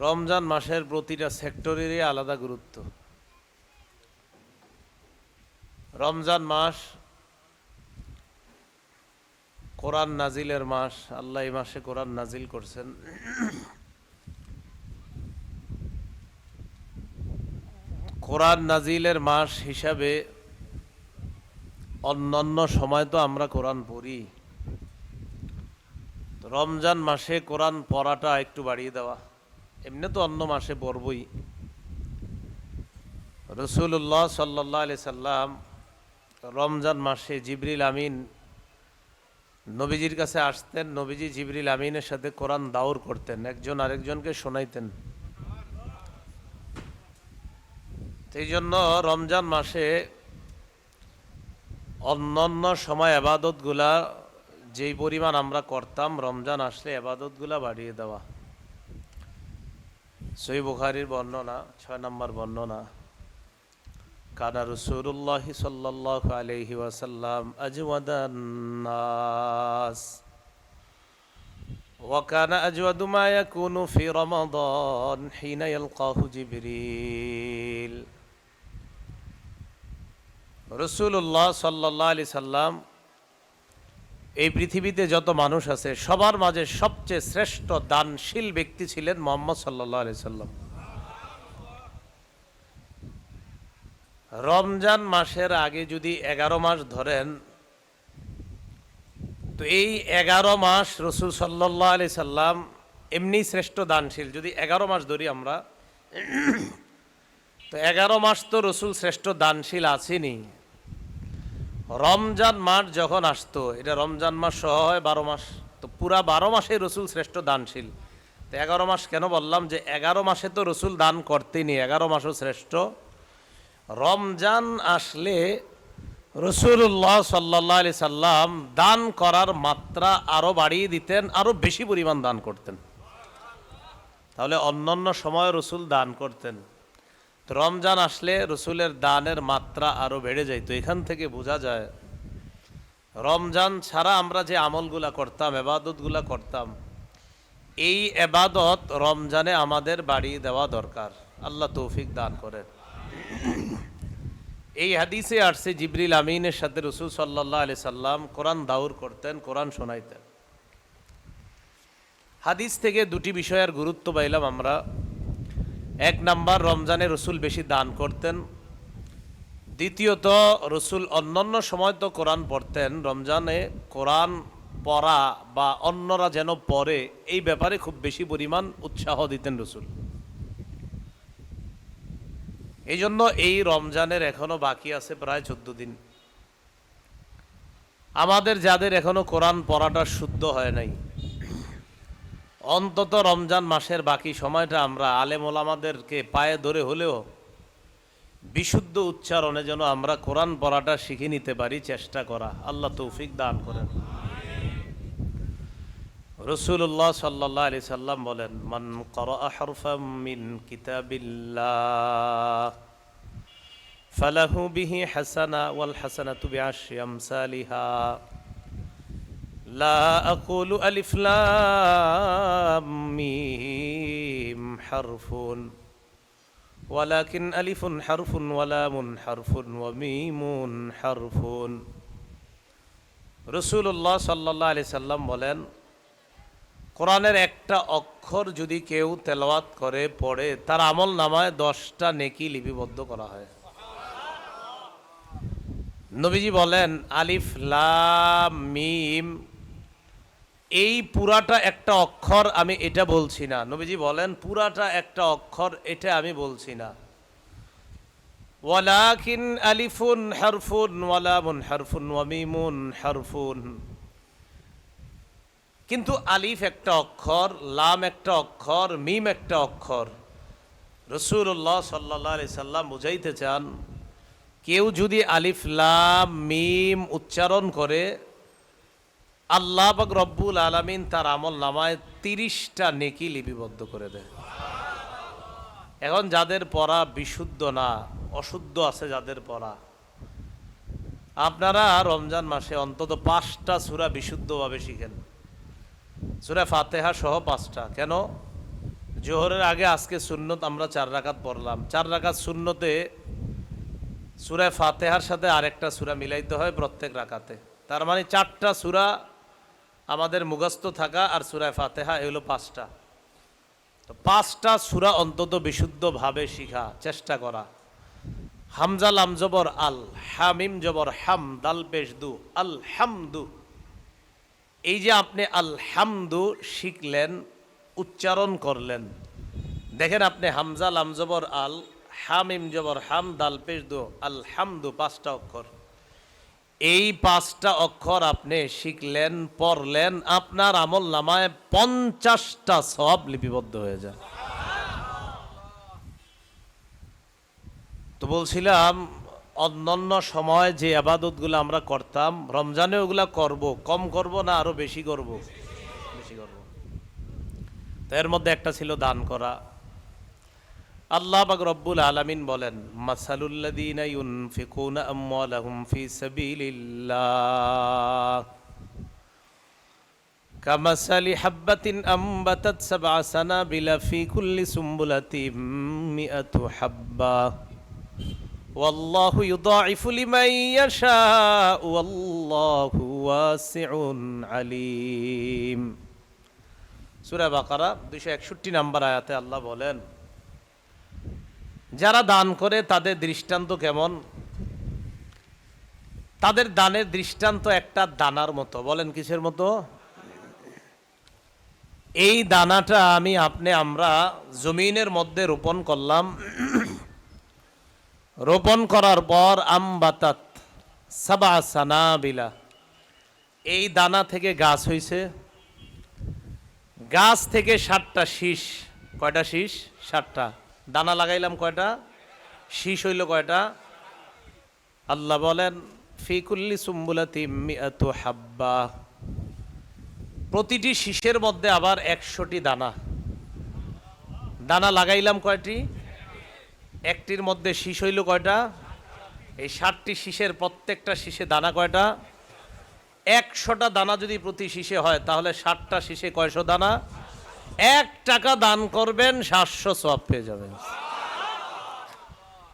রমজান মাসের প্রতিটা সেক্টরেরই আলাদা গুরুত্ব। রমজান মাস কোরআন নাজিলের মাস। আল্লাহ এই মাসে কোরআন নাজিল করছেন। কোরআন নাজিলের মাস হিসাবে অন্যান্য সময় তো আমরা কোরআন পড়ি, রমজান মাসে কোরআন পড়াটা একটু বাড়িয়ে দেওয়া। এমনি তো অন্য মাসে পড়বই। রসুল্লাহ সাল্লাল্লাহু আলাইহি সাল্লাম রমজান মাসে জিবরিল আমিন নবীজির কাছে আসতেন। নবীজি জিবরিল আমিনের সাথে কোরআন দাওর করতেন, একজন আরেকজনকে শোনাইতেন। এই জন্য রমজান মাসে অন্যান্য সময় আবাদতগুলা যেই পরিমাণ আমরা করতাম, রমজান আসলে আবাদতগুলা বাড়িয়ে দেওয়া। সহিহ বুখারীর বর্ণনা, 6 নম্বর বর্ণনা, কানা রাসূলুল্লাহ সাল্লাল্লাহু আলাইহি ওয়াসাল্লাম আজওয়াদান নাস ওয়া কানা আজওয়াদু মা ইয়াকুনু ফি রমাদান হিনা ইয়ালকাহু জিবরিল। রাসূলুল্লাহ সাল্লাল্লাহু আলাইহি সাল্লাম এই পৃথিবীতে যত মানুষ আছে সবার মাঝে সবচেয়ে শ্রেষ্ঠ দানশীল ব্যক্তি ছিলেন মুহাম্মদ সাল্লাল্লাহু আলাইহি সাল্লাম। রমজান মাসের আগে যদি 11 মাস ধরেন, তো এই 11 মাস রসুল সাল্লাল্লাহু আলাইহি সাল্লাম এমনি শ্রেষ্ঠ দানশীল। যদি 11 মাস ধরি আমরা, তো 11 মাস তো রসুল শ্রেষ্ঠ দানশীল আছেনি। রমজান মাস যখন আসতো, এটা রমজান মাস সহ হয় 12 মাস, তো পুরা 12 মাসে রসুল শ্রেষ্ঠ দানশীল। তো 11 মাস কেন বললাম? যে 11 মাসে তো রসুল দান করতেনি, 11 মাসও শ্রেষ্ঠ। রমজান আসলে রাসূলুল্লাহ সাল্লাল্লাহু আলাইহি সাল্লাম দান করার মাত্রা আরো বাড়িয়ে দিতেন, আরো বেশি পরিমাণ দান করতেন। তাহলে অন্যান্য সময় রসুল দান করতেন, তো রমজান আসলে রসুলের দানের মাত্রা আরো বেড়ে যায়। তো এখান থেকে বোঝা যায় রমজান ছাড়া আমরা যে আমলগুলা করতাম, এবাদতগুলা করতাম, এই এবাদত রমজানে আমাদের বাড়িয়ে দেওয়া দরকার। আল্লাহ তৌফিক দান করেন। এই হাদিসে আসছে জিবরিল আমিনের সাথে রসুল সাল্লাল্লাহু আলাইহি সাল্লাম কোরআন দাওর করতেন, কোরআন শোনাইতেন। হাদিস থেকে দুটি বিষয়ের গুরুত্ব পাইলাম আমরা। 1 নাম্বার, রমজানে রসুল বেশি দান করতেন। দ্বিতীয়ত, রসুল অন্যান্য সময় তো কোরআন পড়তেন, রমজানে কোরআন পড়া বা অন্যরা যেন পড়ে এই ব্যাপারে খুব বেশি পরিমাণ উৎসাহ দিতেন রসুল। এই জন্য এই রমজানের এখনো বাকি আছে প্রায় 14 দিন। আমাদের যাদের এখনো কোরআন পড়াটা শুদ্ধ হয় নাই, অন্তত রমজান মাসের বাকি সময়টা আমরা আলেম ওলামাদেরকে পায়ে ধরে হলেও বিশুদ্ধ উচ্চারণে যেন আমরা কোরআন পড়াটা শিখে নিতে পারি, চেষ্টা করা। আল্লাহ তৌফিক দান করেন। রাসূলুল্লাহ সাল্লাল্লাহু আলাইহি সাল্লাম বলেন, মান ক্বারাআ হারফাম মিন কিতাবিল্লাহ ফালাহু বিহি হাসানা ওয়াল হাসানাতু বিআশরি আমসালিহা লা আকুলু আলিফ লাম মিম হারফুন ওয়ালাকিন আলিফুন হারফুন ওয়া লামুন হারফুন ওয়া মিমুন হারফুন। রাসূলুল্লাহ সাল্লাল্লাহু আলাইহি সাল্লাম বলেন, কোরআনের একটা অক্ষর যদি কেউ তেলাওয়াত করে পড়ে, তার আমল নামায় 10টা নেকি লিপিবদ্ধ করা হয়। নবীজি বলেন, আলিফ লাম মিম এই পুরাটা একটা অক্ষর, আমি এটা বলছি না। নবীজি বলেন পুরাটা একটা অক্ষর, এটা আমি বলছি না। ওয়ালাকিন আলিফুন হারফুন ওয়া লামুন হারফুন ওয়া মিমুন হারফুন। কিন্তু আলিফ একটা অক্ষর, লাম একটা অক্ষর, মিম একটা অক্ষর। রাসূলুল্লাহ সাল্লাল্লাহু আলাইহি সাল্লাম বুঝাইতে চান, কেউ যদি আলিফ লাম মিম উচ্চারণ করে, আল্লাহ পাক রব্বুল আলামিন তার আমল নামায় 30টা নেকি লিপিবদ্ধ করে দেয়। এখন যাদের পড়া বিশুদ্ধ না, অশুদ্ধ আছে যাদের পড়া, আপনারা রমজান মাসে অন্তত 5টা সূরা বিশুদ্ধভাবে শিখেন। সূরা ফাতিহা সহ 5টা। কেন? জোহরের আগে আজকে সুন্নত আমরা 4 রাকাত পড়লাম। 4 রাকাত সুন্নতে সূরা ফাতিহার সাথে আরেকটা সূরা মিলাইতে হয় প্রত্যেক রাকাতে। তার মানে 4টা সূরা আমাদের মুখস্থ থাকা, আর সূরা ফাতিহা এগুলো 5টা। তো 5টা সূরা অন্তত বিশুদ্ধভাবে শিখা চেষ্টা করা। হামজা লাম জবর আল, হামিম জবর হাম, দাল পেশ দু, আল হামদু। এই যে আপনি আল হামদু শিখলেন, উচ্চারণ করলেন, দেখেন আপনি হামজা লাম জবর আল, হামিম জবর হাম, দাল পেশ দু, আল হামদু, 5টা অক্ষর। এই 5টা অক্ষর আপনি শিখলেন, পড়লেন, আপনার আমল নামায় 50টা সওয়াব লিপিবদ্ধ হয়ে যায়। তো বলছিলাম অন্যান্য সময় যে আবাদতগুলো আমরা করতাম, রমজানে ওগুলা করব, কম করব না আরো বেশি করব? বেশি করব। তো এর মধ্যে একটা ছিল দান করা। আল্লাহ পাক রব্বুল আলামিন বলেন, মাসালুল্লাযীনা ইউনফিকুনা আমওয়ালাহুম ফি সাবিলিল্লাহ কামাসালি হাববাতিন আমবাতাত সাবআ সানাবিলা ফি কুল্লি সুমবুলাতিন মিআতু হাব্বা ওয়াল্লাহু ইউদাঈফু লিমান ইয়াশাউ ওয়াল্লাহু ওয়াসিউন আলীম। সূরা বাকারা 261 নম্বর আয়াতে আল্লাহ বলেন, যারা দান করে তাদের দৃষ্টান্ত কেমন? তাদের দানের দৃষ্টান্ত একটা দানার মতো। বলেন কিসের মতো? এই দানাটা আমরা জমিনের মধ্যে রোপণ করলাম। রোপণ করার পর আমবাতাত সাবা সানাবিলা, এই দানা থেকে গাছ হইছে। গাছ থেকে 7টা শীষ। কয়টা শীষ? 7টা। দানা লাগাইলাম কয়টা? শীষ হইল কয়টা? আল্লাহ বলেন, ফি কুল্লি সুম্বুলাতিন মিআতু হাব্বা, প্রতিটি শীষের মধ্যে আবার 100টি দানা। দানা লাগাইলাম কয়টি? একটির মধ্যে শীষ হইল কয়টা? এই 7টি শীষের প্রত্যেকটা শীষে দানা কয়টা? 100টা দানা যদি প্রতি শীষে হয়, তাহলে 7টা শীষে কয়শো দানা? 1 টাকা দান করবেন, 700 সওয়াব পেয়ে যাবেন।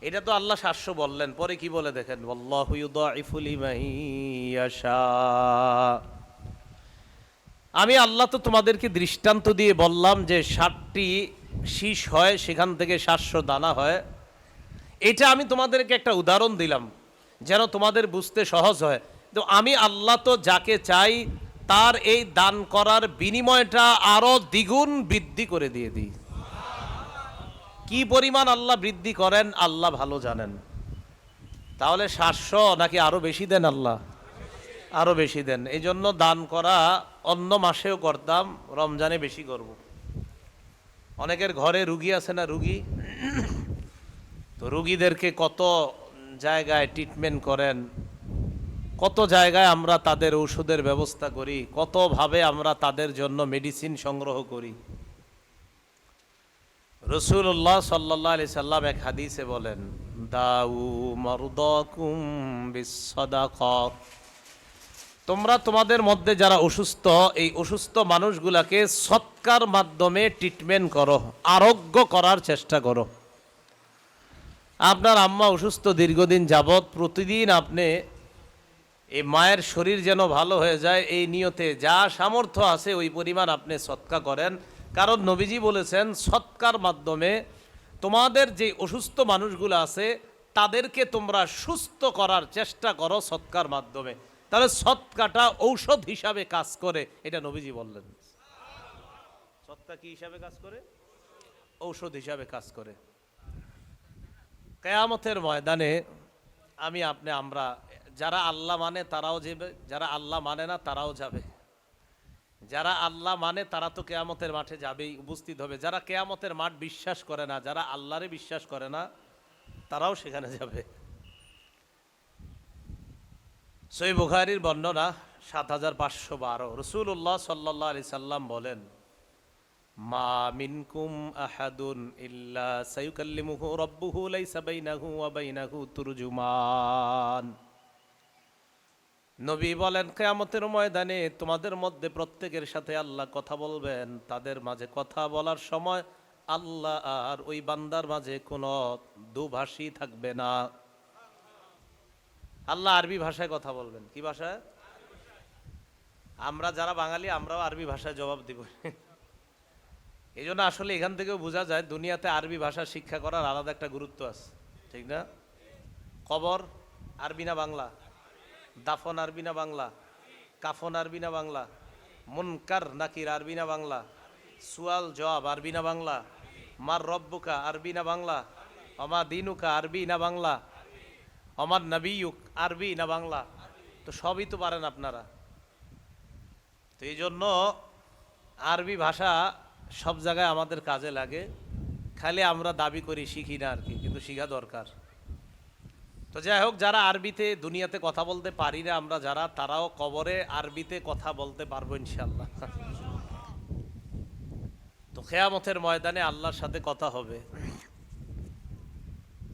এটা তো আল্লাহ 700 বললেন, পরে কি বলে দেখেন, আল্লাহু ইউদাঈফু লিমান ইয়াশা। আমি আল্লাহ তো তোমাদেরকে দৃষ্টান্ত দিয়ে বললাম যে 7টি শীষ হয়, সেখান থেকে 700 দানা হয়। এটা আমি তোমাদেরকে একটা উদাহরণ দিলাম যেন তোমাদের বুঝতে সহজ হয়। তো আমি আল্লাহ তো যাকে চাই তার এই দান করার বিনিময়টা আরো দ্বিগুণ বৃদ্ধি করে দিয়ে দিই। কি পরিমাণ আল্লাহ বৃদ্ধি করেন আল্লাহ ভালো জানেন। তাহলে 700 নাকি আরো বেশি দেন? আল্লাহ আরো বেশি দেন। এই জন্য দান করা অন্য মাসেও করতাম, রমজানে বেশি করব। অনেকের ঘরে রুগী আছে না? রুগী, তো রুগীদেরকে কত জায়গায় ট্রিটমেন্ট করেন, কত জায়গায় আমরা তাদের ঔষধের ব্যবস্থা করি, কতভাবে আমরা তাদের জন্য মেডিসিন সংগ্রহ করি। রাসূলুল্লাহ সাল্লাল্লাহু আলাইহি সাল্লাম এক হাদিসে বলেন, দাউ মারদাকুম বিসসাদাকা, তোমরা তোমাদের মধ্যে যারা অসুস্থ, এই অসুস্থ মানুষগুলাকে সৎকার মাধ্যমে ট্রিটমেন্ট করো, আরোগ্য করার চেষ্টা করো। আপনার আম্মা অসুস্থ দীর্ঘদিন যাবৎ, প্রতিদিন আপনি এই মায়ের শরীর যেন ভালো হয়ে যায়, এই নিয়তে যা সামর্থ্য আছে ওই পরিমাণ আপনি সৎকা করেন। কারণ নবীজি বলেছেন, সৎকার মাধ্যমে তোমাদের যে অসুস্থ মানুষগুলো আছে তাদেরকে তোমরা সুস্থ করার চেষ্টা করো সৎকার মাধ্যমে। তাহলে সৎকাটা ঔষধ হিসাবে কাজ করে, এটা নবীজি বললেন। সৎকা কি হিসাবে কাজ করে? ঔষধ হিসাবে কাজ করে। কিয়ামতের ময়দানে আমরা যারা আল্লাহ মানে তারাও যাবে, যারা আল্লাহ মানে না তারাও যাবে। যারা আল্লাহ মানে তারা তো কিয়ামতের মাঠে যাবেই, উপস্থিত হবে। যারা কিয়ামতের মাঠ বিশ্বাস করে না, যারা আল্লাহরে বিশ্বাস করে না, তারাও সেখানে যাবে। সহিহ বুখারীর বর্ণনা ৭৫১২, রাসূলুল্লাহ সাল্লাল্লাহু আলাইহি সাল্লাম বলেন, মা মিনকুম আহাদুন ইল্লা সায়ুকাল্লিমুহু রাব্বুহু লাইসা বাইনাহু ওয়া বাইনাহু তুরজুমান। নবী বলেন, কিয়ামতের ময়দানে তোমাদের মধ্যে প্রত্যেকের সাথে আল্লাহ কথা বলবেন, তাদের মাঝে কথা বলার সময় আল্লাহ আর ওই বান্দার মাঝে কোনো দুভাষী থাকবে না। আল্লাহ আরবি ভাষায় কথা বলবেন। কি ভাষায়? আমরা যারা বাঙালি আমরাও আরবি ভাষায় জবাব দিব। এই জন্য আসলে এখান থেকেও বোঝা যায় দুনিয়াতে আরবি ভাষা শিক্ষা করার আলাদা একটা গুরুত্ব আছে, ঠিক না? কবর আরবি না বাংলা? দাফন আরবি না বাংলা? কাফন আরবি না বাংলা? মুনকার নাকির আরবি না বাংলা? সুয়াল জবাব আরবি না বাংলা? মার রব্বুকা আরবি না বাংলা? অমা দিনুকা আরবি না বাংলা? অমার নবিয়ুক আরবি না বাংলা? তো সবই তো পারেন আপনারা। তো এই জন্য আরবি ভাষা সব জায়গায় আমাদের কাজে লাগে, খালি আমরা দাবি করি শিখি না আর কি, কিন্তু শিখা দরকার। তো যাই হোক, যারা আরবিতে দুনিয়াতে কথা বলতে পারি না আমরা যারা, তারাও কবরে আরবিতে কথা বলতে পারবো ইনশাল্লাহ। তো কিয়ামতের ময়দানে আল্লাহর সাথে কথা হবে।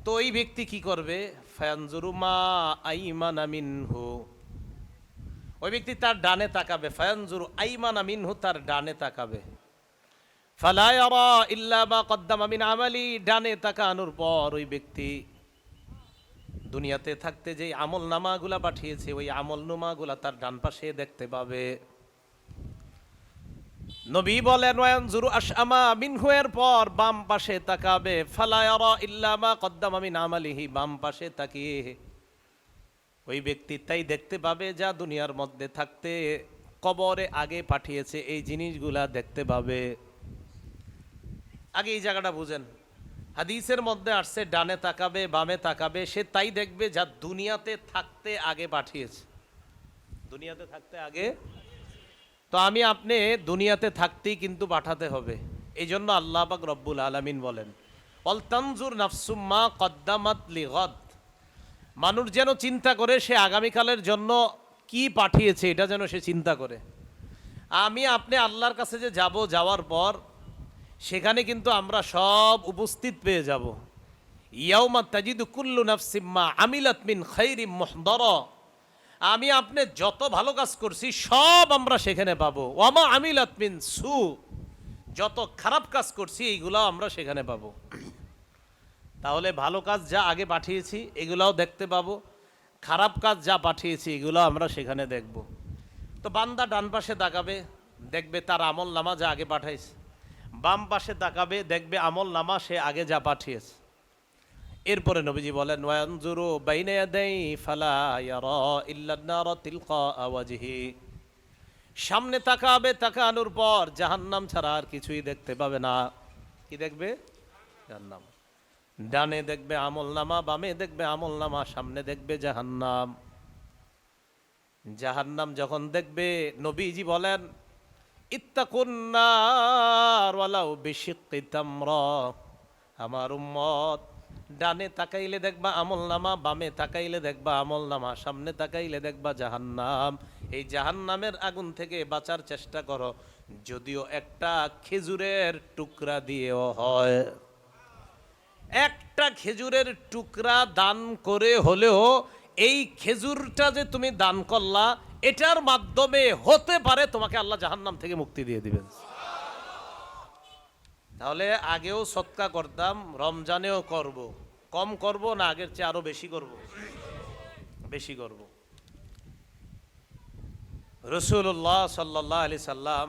তো ওই ব্যক্তি কি করবে? ফায়ানজুরু মা আইমানা মিনহু, ওই ব্যক্তি তার ডানে তাকাবে। ফায়ানজুরু আইমানা মিনহু, তার ডানে তাকাবে। ফালা ইয়ারা ইল্লা মা কদ্দামা মিন আমালি, ডানে তাকানোর পর ওই ব্যক্তি দুনিয়াতে থাকতে যে আমল নামাগুলা পাঠিয়েছে ওই আমল নামাগুলা তার ডান পাশে দেখতে পাবে। নবী বলেন ওয়ানজুরু আশআমা মিনহু, এর পর বাম পাশে তাকাবে। ফালা ইয়ারা ইল্লা মা কদ্দামা মিন আমালিহি, বাম পাশে তাকিয়ে ওই ব্যক্তি তাই দেখতে পাবে যা দুনিয়ার মধ্যে থাকতে কবরে আগে পাঠিয়েছে, এই জিনিসগুলা দেখতে পাবে। আগে এই জায়গাটা বুঝেন, হাদিসের মধ্যে আসছে ডানে তাকাবে বামে তাকাবে, সে তাই দেখবে যা দুনিয়াতে থাকতে আগে পাঠিয়েছে, দুনিয়াতে থাকতে আগে। তো আমি আপনি দুনিয়াতে থাকতেই কিন্তু পাঠাতে হবে। এই জন্য আল্লাহ পাক রব্বুল আলামিন বলেন অল তানজুর নাফসুম মা কদ্দামাত লিগাদ, মানুষ যেন চিন্তা করে সে আগামীকালের জন্য কি পাঠিয়েছে, এটা যেন সে চিন্তা করে। আমি আপনি আল্লাহর কাছে যে যাব, যাওয়ার পর সেখানে কিন্তু আমরা সব উপস্থিত পেয়ে যাব। ইয়াউমা তাজিদু কুল্লু নাফসিম মা আমিলাত মিন খাইরিম মুহদারা, আমি আপনি যত ভালো কাজ করছি সব আমরা সেখানে পাবো। ওয়ামা আমিলাত মিন সু, যত খারাপ কাজ করছি এইগুলাও আমরা সেখানে পাবো। তাহলে ভালো কাজ যা আগে পাঠিয়েছি এগুলাও দেখতে পাবো, খারাপ কাজ যা পাঠিয়েছি এগুলো আমরা সেখানে দেখব। তো বান্দা ডান পাশে তাকাবে, দেখবে তার আমল নামা যা আগে পাঠাইছে। বাম পাশে তাকাবে, দেখবে আমল নামা সে আগে যা পাঠিয়েছে। এরপরে নবীজি বলেন ওয়ানজুরু বাইনা ইয়াদাই ফালা ইয়ারা ইল্লা নার তিলকা ওয়াজহি, সামনে তাকাবে, তাকানোর পর জাহান্নাম ছাড়া আর কিছুই দেখতে পাবে না। কি দেখবে? জাহান্নাম। ডানে দেখবে আমল নামা, বামে দেখবে আমল নামা, সামনে দেখবে জাহান্নাম। জাহান্নাম যখন দেখবে নবীজি বলেন ইত্তাকুন নার ওয়ালাউ বিশিক্কি তামরা, আমার উম্মত ডানে তাকাইলে দেখবা আমল নামা, বামে তাকাইলে দেখবা আমল নামা, সামনে তাকাইলে দেখবা জাহান্নাম। এই জাহান্নামের আগুন থেকে বাঁচার চেষ্টা করো, যদিও একটা খেজুরের টুকরা দিয়েও হয়। একটা খেজুরের টুকরা দান করে হলেও এই খেজুরটা যে তুমি দান করলা, এটার মাধ্যমে হতে পারে তোমাকে আল্লাহ জাহান্নাম থেকে মুক্তি দিয়ে দিবেন। তাহলে আগেও সদকা করতাম, রমজানেও করব। কম করব না আগের চেয়ে আরো বেশি করব? বেশি করব। রাসূলুল্লাহ সাল্লাল্লাহু আলাইহি সাল্লাম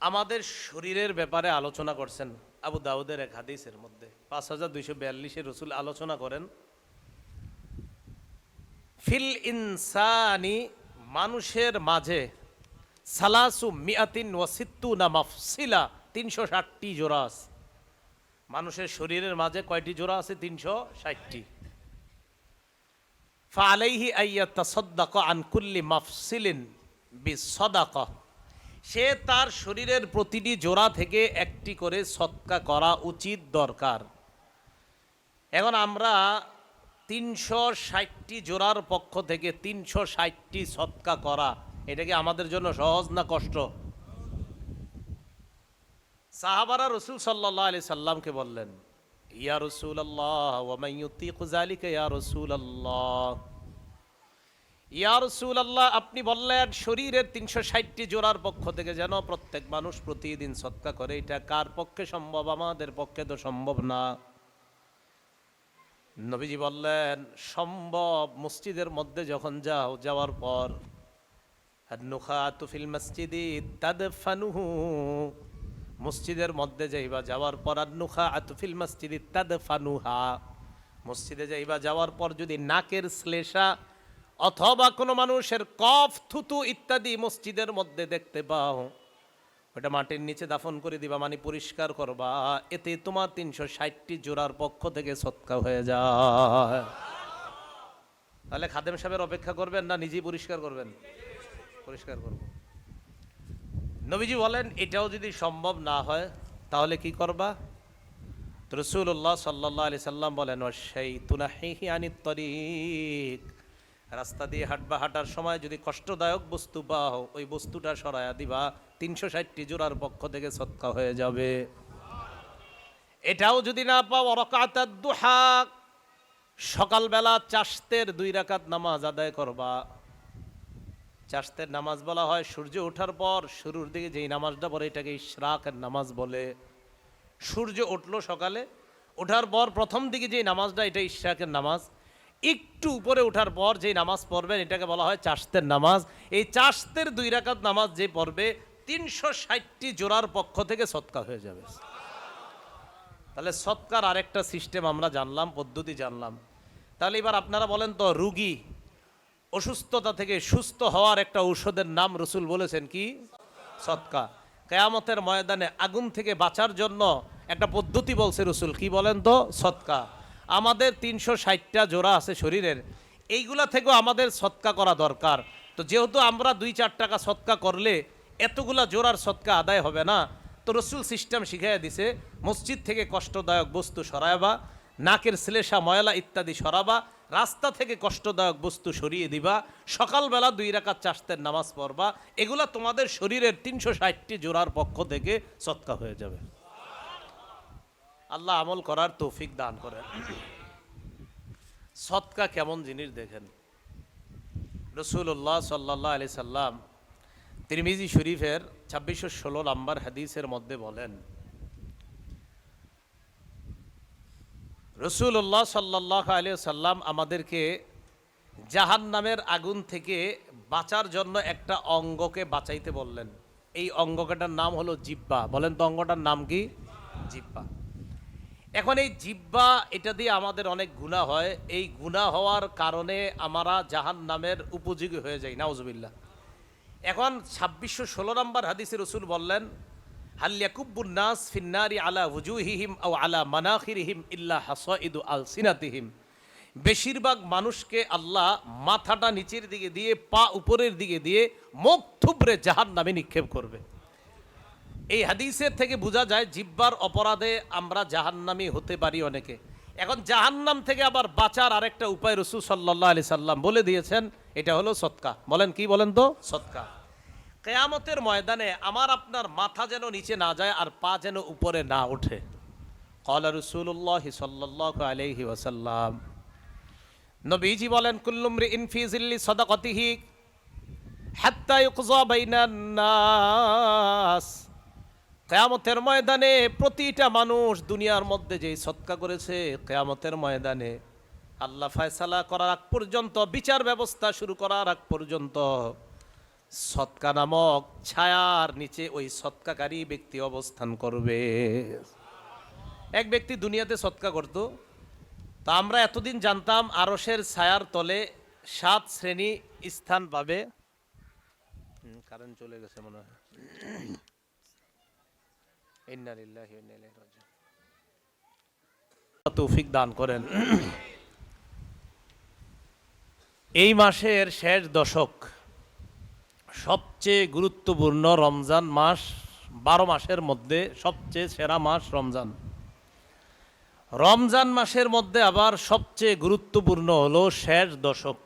আমাদের শরীরের ব্যাপারে আলোচনা করছেন। আবু দাউদের এক হাদিসের মধ্যে 5242 রাসূল আলোচনা করেন ফিল ইনসানি, মানুষের মাঝে সালাসু মিয়াতিন ওয়া সিত্তুনা মাফসিলা, 360টি জোড়া আছে। মানুষের শরীরের মাঝে কয়টি জোড়া আছে? 360টি। ফালাইহি আইয়াতাসাদদাকা আন কুল্লি মাফসিলিন বিসাদাকা, সে তার শরীরের প্রতিটি জোড়া থেকে একটি করে সদকা করা উচিত, দরকার। এখন আমরা 360টি জোড়ার পক্ষ থেকে 360টি সদকা করা, এটা কি আমাদের জন্য সহজ না কষ্ট? সাহাবারা রাসূল সাল্লাল্লাহু আলাইহি সাল্লামকে বললেন ইয়া রাসূলুল্লাহ ওয়া মান ইউতিকু যালিকা ইয়া রাসূলুল্লাহ, ইয়া রাসূলুল্লাহ, আপনি বললেন শরীরের ৩৬০টি জোড়ার পক্ষ থেকে যেন প্রত্যেক মানুষ প্রতিদিন সদকা করে। এটা কার পক্ষে সম্ভব? আমাদের পক্ষে তো সম্ভব না। নবীজি বললেন সম্ভব। মসজিদের মধ্যে যখন যাও, যাওয়ার পর আন-নুখাতু ফিল মসজিদি তাদফানুহু, মসজিদের মধ্যে যাইবা, যাওয়ার পর আন-নুখাতু ফিল মসজিদি তাদফানুহা, মসজিদে যাইবা, যাওয়ার পর যদি নাকের শ্লেষা অথবা কোনো মানুষের কফ, থুতু ইত্যাদি মসজিদের মধ্যে দেখতে পাও, ওটা মাটির নিচে দাফন করে দিবা, মানে পরিষ্কার করবা। এতে তোমার ৩৬০টি জোড়ার পক্ষ থেকে সদকা হয়ে যায়। তাহলে খাদেম সাহেবের অপেক্ষা করবেন না নিজেই পরিষ্কার করবেন? পরিষ্কার করব। নবীজি বলেন এটাও যদি সম্ভব না হয় তাহলে কি করবা? রাসূলুল্লাহ সাল্লাল্লাহু আলাইহি সাল্লাম বলেন ওয়াশাইতু নাহিহি আনিত তরিক, রাস্তা দিয়ে হাঁটবা, হাঁটার সময় যদি কষ্টদায়ক বস্তু পাও, ওই বস্তুটা সরায়া দিবা, ৩৬০টি জোড়ার পক্ষ থেকে সদকা হয়ে যাবে। এটাও যদি না পাও, রাকাতাদ দুহা, সকালবেলা চাশতের 2 রাকাত নামাজ আদায় করবা। চাশতের নামাজ বলা হয় সূর্য ওঠার পর শুরুর দিকে যেই নামাজটা পড়ে, এটাকে ইশরাকের নামাজ বলে। সূর্য উঠলো সকালে, ওঠার পর প্রথম দিকে যেই নামাজটা, এটা ইশরাকের নামাজ। একটু উপরে ওঠার পর যেই নামাজ পড়বেন, এটাকে বলা হয় চাশতের নামাজ। এই চাশতের 2 রাকাত নামাজ যে পড়বে, ৩৬০টি জোড়ার পক্ষ থেকে সদকা হয়ে যাবে। তাহলে সদকার আরেকটা সিস্টেম আমরা জানলাম, পদ্ধতি জানলাম। তাহলে এবার আপনারা বলেন তো, রুগী অসুস্থতা থেকে সুস্থ হওয়ার একটা ঔষধের নাম রাসূল বলেছেন কি? সদকা। কিয়ামতের ময়দানে আগুন থেকে বাঁচার জন্য একটা পদ্ধতি বলছে রাসূল, কি বলেন তো? সদকা। আমাদের ৩৬০টা জোড়া আছে শরীরের, এইগুলা থেকেও আমাদের সদকা করা দরকার। তো যেহেতু আমরা 2-4 টাকা সদকা করলে এতগুলা জোড়ার সদকা আদায় হবে না, তো রাসূল সিস্টেম শিখাইয়া দিছে, মসজিদ থেকে কষ্টদায়ক বস্তু সরাইবা, নাকের শ্লেষা, ময়লা ইত্যাদি সরাবা, রাস্তা থেকে কষ্টদায়ক বস্তু সরিয়ে দিবা, সকালবেলা 2 রাকাত চাশতের নামাজ পড়বা। এগুলা তোমাদের শরীরের ৩৬০টি জোড়ার পক্ষ থেকে সদকা হয়ে যাবে। আল্লাহ আমল করার তৌফিক দান করেন। সদকা কেমন জিনিস দেখেন। রাসূলুল্লাহ সাল্লাল্লাহু আলাইহি সাল্লাম তিরমিজি শরীফের 2616 নম্বর হাদিসের মধ্যে বলেন, রাসূলুল্লাহ সাল্লাল্লাহু আলাইহি সাল্লাম আমাদেরকে জাহান্নামের আগুন থেকে বাঁচার জন্য একটা অঙ্গকে বাঁচাইতে বললেন। এই অঙ্গটার নাম হলো জিহ্বা। বলেন তো অঙ্গটার নাম কি? জিহ্বা। এখন এই জিহ্বা, এটা দিয়ে আমাদের অনেক গুনাহ হয়। এই গুনাহ হওয়ার কারণে আমরা জাহান্নামের উপযোগী হয়ে যাই, নাউজুবিল্লাহ। এখন 2616 নম্বর হাদিসে রাসূল বললেন, হাল ইয়াকুব্বুন নাস ফিন্নারি আলা ওয়ুজুহিহিম আও আলা মানাখিরিহিম ইল্লা হাসাইদু আলসিনাতিহিম, বেশিরভাগ মানুষকে আল্লাহ মাথাটা নিচের দিকে দিয়ে, পা উপরের দিকে দিয়ে, মুখ থুবড়ে জাহান্নামে নিক্ষেপ করবে। এই হাদিসের থেকে বোঝা যায় জিহ্বার অপরাধে আমরা জাহান্নামী হতে পারি অনেকে। এখন জাহান্নাম থেকে আবার বাঁচার আরেকটা উপায় রাসূল সাল্লাল্লাহু আলাইহি সাল্লাম বলে দিয়েছেন, এটা হলো সদকা। বলেন কি? বলেন তো? সদকা। কিয়ামতের ময়দানে আমার আপনার মাথা যেন নিচে না যায় আর পা যেন উপরে না ওঠে। ক্বালা রাসূলুল্লাহ সাল্লাল্লাহু আলাইহি ওয়াসাল্লাম, নবীজি বলেন, কুল্লু মরিইন ফি জিল্লি সাদাকাতিহি হাত্তা ইউকযা বাইনান নাস, কিয়ামতের ময়দানে প্রতিটা মানুষ দুনিয়ার মধ্যে যেই সদকা করেছে, কিয়ামতের ময়দানে আল্লাহ ফয়সালা করার আগ পর্যন্ত, বিচার ব্যবস্থা শুরু করার আগ পর্যন্ত সদকা নামক ছায়ার নিচে ওই সদকাকারী ব্যক্তি অবস্থান করবে। এক ব্যক্তি দুনিয়াতে সদকা করত, তো আমরা এতদিন জানতাম আরশের ছায়ার তলে 7 শ্রেণী স্থান পাবে। কারেন্ট চলে গেছে মনে হয়। ইন্না লিল্লাহি ওয়া ইন্না ইলাইহি রাজিউন। তৌফিক দান করেন। এই মাসের শেষ দশক সবচেয়ে গুরুত্বপূর্ণ। রমজান মাস 12 মাসের মধ্যে সবচেয়ে সেরা মাস রমজান। রমজান মাসের মধ্যে আবার সবচেয়ে গুরুত্বপূর্ণ হলো শেষ দশক।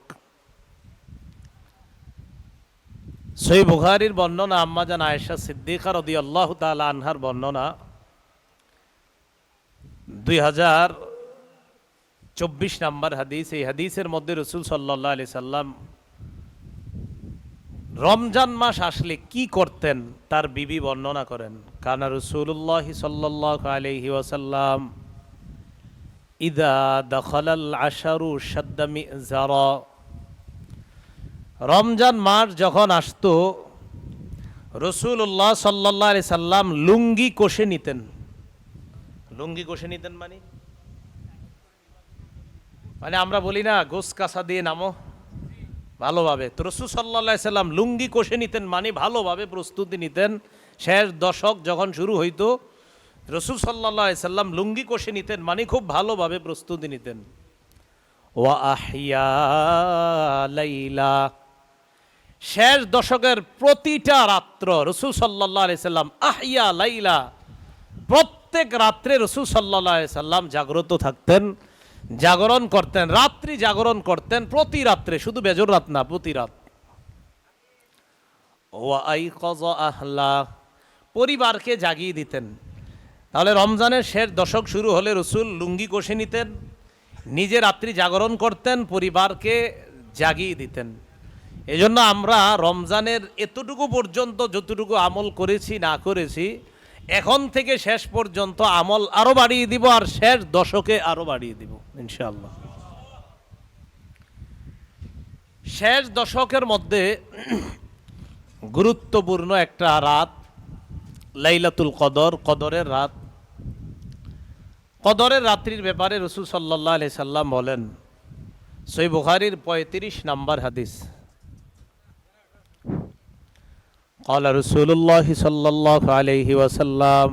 সহিহ বুখারীর বর্ণনা, আম্মাজান আয়েশা সিদ্দিকা রাদিয়াল্লাহু তাআলা আনহার বর্ণনা, 2024 নম্বর হাদিস। এই হাদিসের মধ্যে রাসূল সাল্লাল্লাহু আলাইহি সাল্লাম রমজান মাস আসলে কি করতেন তার বিবি বর্ণনা করেন। কানা রাসূলুল্লাহ সাল্লাল্লাহু আলাইহি ওয়াসাল্লাম ইদা দখলাল আশারু শাদ্দা মিজারা। রমজান মাস যখন আসতো রাসূলুল্লাহ সাল্লাল্লাহু আলাইহি সাল্লাম লুঙ্গি কষে নিতেন। লুঙ্গি কষে নিতেন মানে আমরা বলি না গোস কাঁচা দিয়ে নামো ভালোভাবে, তো রাসূল সাল্লাল্লাহু আলাইহি সাল্লাম লুঙ্গি কষে নিতেন মানে ভালোভাবে প্রস্তুতি নিতেন। শেষ দশক যখন শুরু হইতো রাসূল সাল্লাল্লাহু আলাইহি সাল্লাম লুঙ্গি কষে নিতেন মানে খুব ভালোভাবে প্রস্তুতি নিতেন। ওয়া আহইয়া লাইলা, শেষ দশকের প্রতিটা রাত্র রাসূল সাল্লাল্লাহু আলাইহি সাল্লাম আহইয়া লাইলা, প্রত্যেক রাত্রে রাসূল সাল্লাল্লাহু আলাইহি সাল্লাম জাগ্রত থাকতেন, জাগরণ করতেন, রাত্রি জাগরণ করতেন প্রতি রাত্রে, শুধু বেজর রাত না, প্রতি রাত। ওয়া আইকাযা আহলা, পরিবারকে জাগিয়ে দিতেন। তাহলে রমজানের শেষ দশক শুরু হলে রাসূল লুঙ্গি কষে নিতেন, নিজে রাত্রি জাগরণ করতেন, পরিবারকে জাগিয়ে দিতেন। এজন্য আমরা রমজানের এতটুকু পর্যন্ত যতটুকু আমল করেছি না করেছি, এখন থেকে শেষ পর্যন্ত আমল আরো বাড়িয়ে দিব, আর শেষ দশকে আরো বাড়িয়ে দিব ইনশাআল্লাহ। শেষ দশকের মধ্যে গুরুত্বপূর্ণ একটা রাত লাইলাতুল কদর, কদরের রাত। কদরের রাত্রির ব্যাপারে রাসূল সাল্লাল্লাহু আলাইহি সাল্লাম বলেন, সহিহ বুখারীর 35 নম্বর হাদিস, قال رسول الله صلى الله عليه وسلم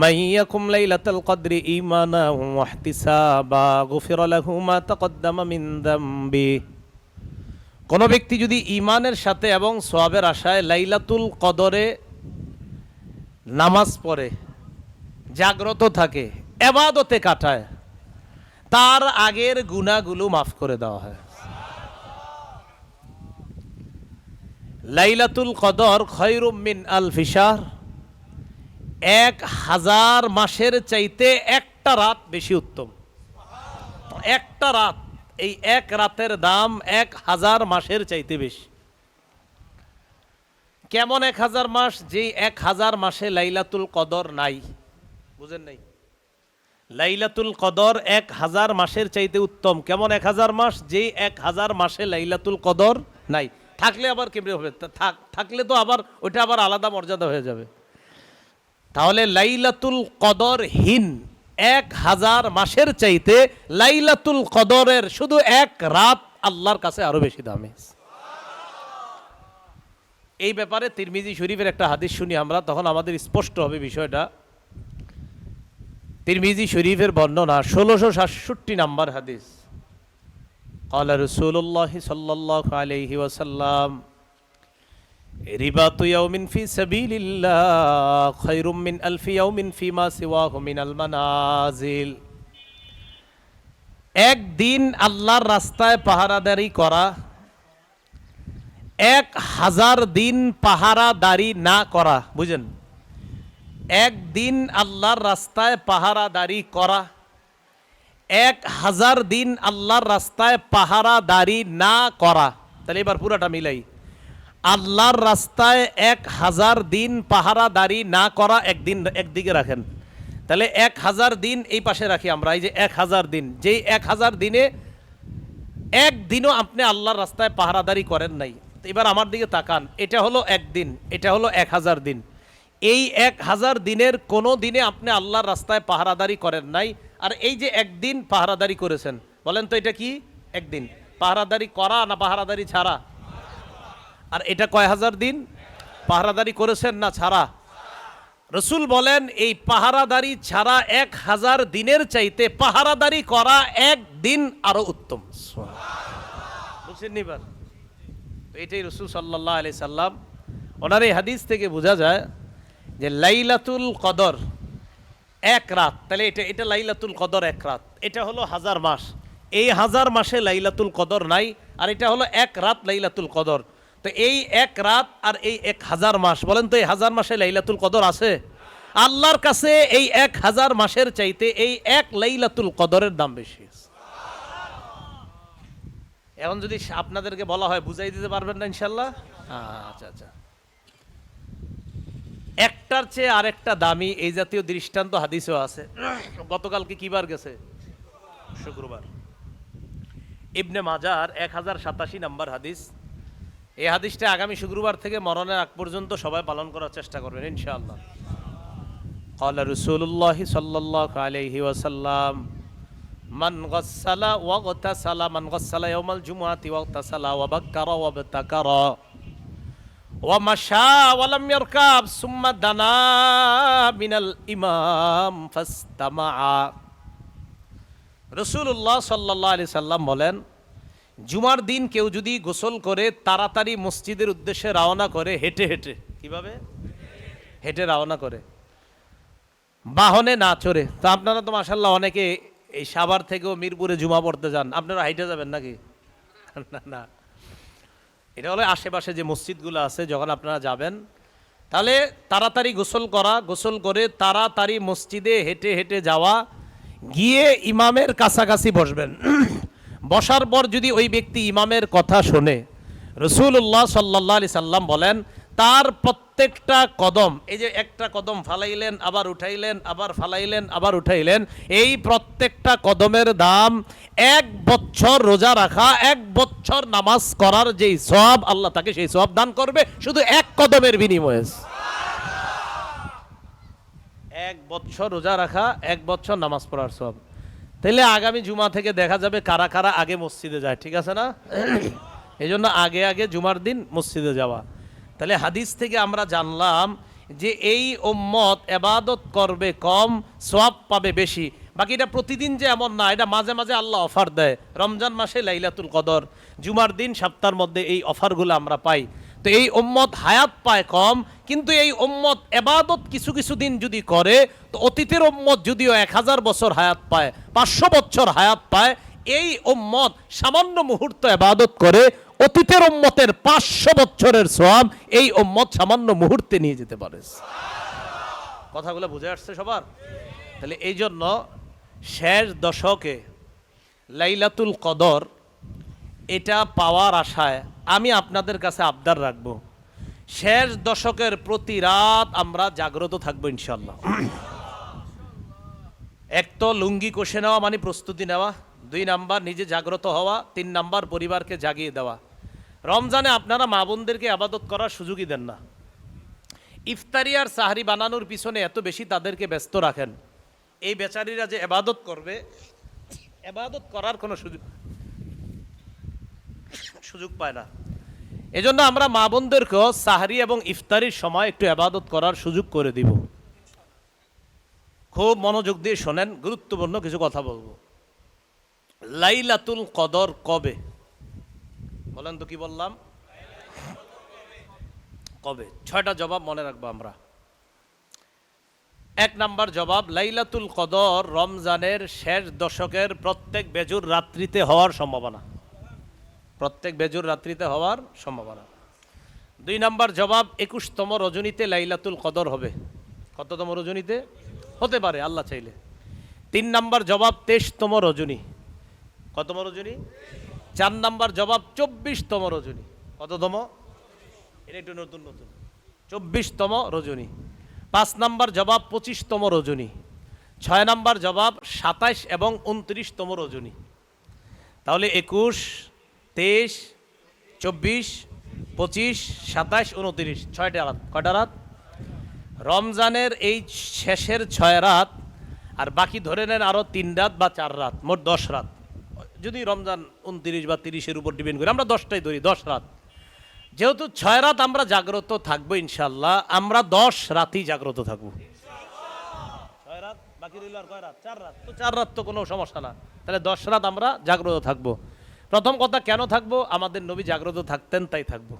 من يقم ليلة القدر إيمانا واحتسابا غفر له ما تقدم من ذنبه। কোন ব্যক্তি যদি ঈমানের সাথে এবং সওয়াবের আশায় লাইলাতুল কদরে নামাজ পড়ে, জাগ্রত থাকে, ইবাদতে কাটায়, তার আগের গুনাহগুলো মাফ করে দেওয়া হয়। লাইলাতুল কদর খায়রুম মিন আলফি শাহর, 1000 মাসের চাইতে একটা রাত বেশি উত্তম। একটা রাত, এই এক রাতের দাম 1000 মাসের চাইতে বেশি। কেমন 1000 মাস? যে 1000 মাসে লাইলাতুল কদর নাই, বুঝেন নাই? লাইলাতুল কদর 1000 মাসের চাইতে উত্তম। কেমন 1000 মাস? যে 1000 মাসে লাইলাতুল কদর নাই। থাকলে আবার কেমনে হবে? থাকলে তো আবার ওইটা আবার আলাদা মর্যাদা হয়ে যাবে। তাহলে লাইলাতুল কদরহীন 1000 মাসের চাইতে লাইলাতুল কদরের শুধু এক রাত আল্লাহর কাছে আরো বেশি দামি। এই ব্যাপারে তিরমিজি শরীফের একটা হাদিস শুনি আমরা, তখন আমাদের স্পষ্ট হবে বিষয়টা। তিরমিজি শরীফের বর্ণনা 1667 নম্বর হাদিস। قال رسول الله صلى الله عليه وسلم رباط يوم في سبيل الله خير من ألف يوم فيما سواه من المنازل। একদিন আল্লাহর রাস্তায় পাহারাদারি করা 1000 দিন পাহারাদারি না করা। বুঝেন? একদিন আল্লাহর রাস্তায় পাহারাদারি করা 1000 দিন আল্লাহর রাস্তায় পাহারাদারি না করা। তাহলে এবার পুরাটা মিলাই, আল্লাহর রাস্তায় 1000 দিন পাহারাদারি না করা একদিন একদিকে রাখেন, তাহলে 1000 দিন এই পাশে রাখি আমরা। এই যে 1000 দিন, যেই 1000 দিনে একদিনও আপনি আল্লাহর রাস্তায় পাহারাদারি করেন নাই, এবার আমার দিকে তাকান, এটা হলো একদিন, এটা হলো 1000 দিন। এই 1000 দিনের কোনো দিনে আপনি আল্লাহর রাস্তায় পাহারাদারি করেন নাই, আর এই যে একদিন পাহারাদারি করেছেন, বলেন তো এটা কি? একদিন পাহারাদারি করা না পাহারাদারি ছাড়া? আর এটা কয় হাজার দিন পাহারাদারি করেছেন না ছাড়া? রাসূল বলেন এই পাহারাদারি ছাড়া 1000 দিনের চাইতে পাহারাদারি করা একদিন আরো উত্তম। বুঝছেন এবার? এটাই রাসূল সাল্লাল্লাহু আলাইহি সাল্লাম, ওনার এই হাদিস থেকে বোঝা যায় যে লাইলাতুল কদর এক রাত, তাহলে এটা লাইলাতুল কদর এক রাত, এটা হলো 1000 মাস। এই 1000 মাসে লাইলাতুল কদর নাই, আর এটা হলো এক রাত লাইলাতুল কদর। তো এই এক রাত আর এই 1000 মাস, বলেন তো এই 1000 মাসে লাইলাতুল কদর আছে? আল্লাহর কাছে এই 1000 মাসের চাইতে এই এক লাইলাতুল কদরের দাম বেশি। এখন যদি আপনাদেরকে বলা হয় বুঝাই দিতে পারবেন না ইনশাল্লাহ? আচ্ছা আচ্ছা। একটার চেয়ে আরেকটা দামি এই জাতীয় দৃষ্টান্ত হাদিসও আছে। গতকালকে কি বার গেছে? শুক্রবার। ইবনে মাজার 1087 নাম্বার হাদিস। এই হাদিসটা আগামী শুক্রবার থেকে মরণের আগ পর্যন্ত সবাই পালন করার চেষ্টা করবেন ইনশাআল্লাহ। ক্বালা রাসূলুল্লাহি সাল্লাল্লাহু আলাইহি ওয়াসাল্লাম মান গাসসালা ওয়া গতাসালা মান গাসসালা ইয়াউমাল জুমআতি ওয়া গতাসালা ওয়া বাক্কারা ওয়া বাতাকারা ওয়া মাশা ওয়া লাম ইয়ারকাব সুম্মা দানা মিনাল ইমাম ফাস্তামাআ। রাসূলুল্লাহ সাল্লাল্লাহু আলাইহি সাল্লাম বলেন, জুমার দিন কেউ যদি গোসল করে তাড়াতাড়ি মসজিদের উদ্দেশ্যে রওনা করে, হেঁটে হেঁটে, কিভাবে? হেঁটে রওনা করে, বাহনে না চড়ে। তা আপনারা তো মাশাআল্লাহ অনেকে এই সাভার থেকেও মিরপুরে জুমা পড়তে যান, আপনারা হাইটে যাবেন নাকি? না না, এটা হলো আশেপাশে যে মসজিদগুলো আছে, যখন আপনারা যাবেন তাহলে তাড়াতাড়ি গোসল করা, গোসল করে তাড়াতাড়ি মসজিদে হেঁটে হেঁটে যাওয়া, গিয়ে ইমামের কাছাকাছি বসবেন। বসার পর যদি ওই ব্যক্তি ইমামের কথা শোনে, রাসূলুল্লাহ সাল্লাল্লাহু আলাইহি সাল্লাম বলেন তার প্রত্যেকটা কদম, এই যে একটা কদম ফালাইলেন আবার উঠাইলেন, আবার ফালাইলেন আবার উঠাইলেন, এই প্রত্যেকটা কদমের দাম 1 বছর রোজা রাখা, 1 বছর নামাজ করার যেই সওয়াব, আল্লাহ তাকে সেই সওয়াব দান করবে শুধু 1 কদমের বিনিময়ে। 1 বছর রোজা রাখা, 1 বছর নামাজ পড়ার সওয়াব। তাহলে আগামী জুমা থেকে দেখা যাবে কারা কারা আগে মসজিদে যায়, ঠিক আছে না? এই জন্য আগে আগে জুমার দিন মসজিদে যাওয়া। তাহলে হাদিস থেকে আমরা জানলাম যে এই উম্মত ইবাদত করবে কম, সওয়াব পাবে বেশি। বাকি এটা প্রতিদিন যে এমন না, এটা মাঝে মাঝে আল্লাহ অফার দেয়। রমজান মাসে লাইলাতুল কদর, জুমার দিন সপ্তাহের মধ্যে এই অফারগুলো আমরা পাই। তো এই উম্মত হায়াত পায় কম, কিন্তু এই উম্মত ইবাদত কিছু কিছু দিন যদি করে, তো অতীতের উম্মত যদিও 1000 বছর হায়াত পায়, 500 বছর হায়াত পায়, এই উম্মত সামান্য মুহূর্ত ইবাদত করে অতীতের উম্মতের 500 বছরের সওয়াব এই উম্মত সামান্য মুহূর্তে নিয়ে যেতে পারে। কথাগুলো বুঝে আসছে সবার? তাহলে এই জন্য শেষ দশকে লাইলাতুল কদর এটা পাওয়ার আশায় আমি আপনাদের কাছে আবদার রাখব, শেষ দশকের প্রতি রাত আমরা জাগ্রত থাকবো ইনশাল্লাহ। এক তো লুঙ্গি কষে নেওয়া মানে প্রস্তুতি নেওয়া, 2 নাম্বার নিজে জাগ্রত হওয়া, 3 নাম্বার পরিবারকে জাগিয়ে দেওয়া। রমজানে আপনারা মা বোনদেরকে ইবাদত করার সুযোগই দেন না, ইফতারি আর সাহরি বানানোর পিছনে এত বেশি তাদেরকে ব্যস্ত রাখেন, এই বেচারীরা যে ইবাদত করবে, ইবাদত করার কোনো সুযোগ পায় না। এজন্য আমরা মা বোনদেরকেও সাহরি এবং ইফতারির সময় একটু ইবাদত করার সুযোগ করে দিব। খুব মনোযোগ দিয়ে শোনেন, গুরুত্বপূর্ণ কিছু কথা বলবো। লাইলাতুল কদর কবে বলেন তো? কি বললাম? কবে? 6টা জবাব মনে রাখবো আমরা। 1 নাম্বার জবাব, লাইলাতুল কদর রমজানের শেষ দশকের প্রত্যেক বেজুর রাত্রিতে হওয়ার সম্ভাবনা, প্রত্যেক বেজুর রাত্রিতে হওয়ার সম্ভাবনা। 2 নাম্বার জবাব, 21তম রজনীতে লাইলাতুল কদর হবে। কততম রজনীতে? হতে পারে আল্লাহ চাইলে। 3 নাম্বার জবাব, 23তম রজনী। কতম রজনী? 4 নাম্বার জবাব, 24তম রজনী। কততম? এটা একটু নতুন নতুন, 24তম রজনী। 5 নাম্বার জবাব, 25তম রজনী। 6 নাম্বার জবাব, 27 এবং 29তম রজনী। তাহলে 21, 23, 24, 25, 27, 29, 6টা রাত। কয়টা রাত? রমজানের এই শেষের 6 রাত, আর বাকি ধরে নেন আরো 3 রাত বা 4 রাত, মোট 10 রাত। যদি রমজান 29 বা 30-এর উপর ডিপেন্ড করি, আমরা 10টাই ধরি, 10 রাত। যেহেতু 6 রাত আমরা জাগ্রত থাকবো ইনশাল্লাহ, আমরা 10 রাতই জাগ্রত থাকবো। 6 রাত বাকি রইল আর কয় রাত? 4 রাত। তো 4 রাত তো কোনো সমস্যা না, তাহলে 10 রাত আমরা জাগ্রত থাকবো। প্রথম কথা, কেন থাকবো? আমাদের নবী জাগ্রত থাকতেন, তাই থাকবো।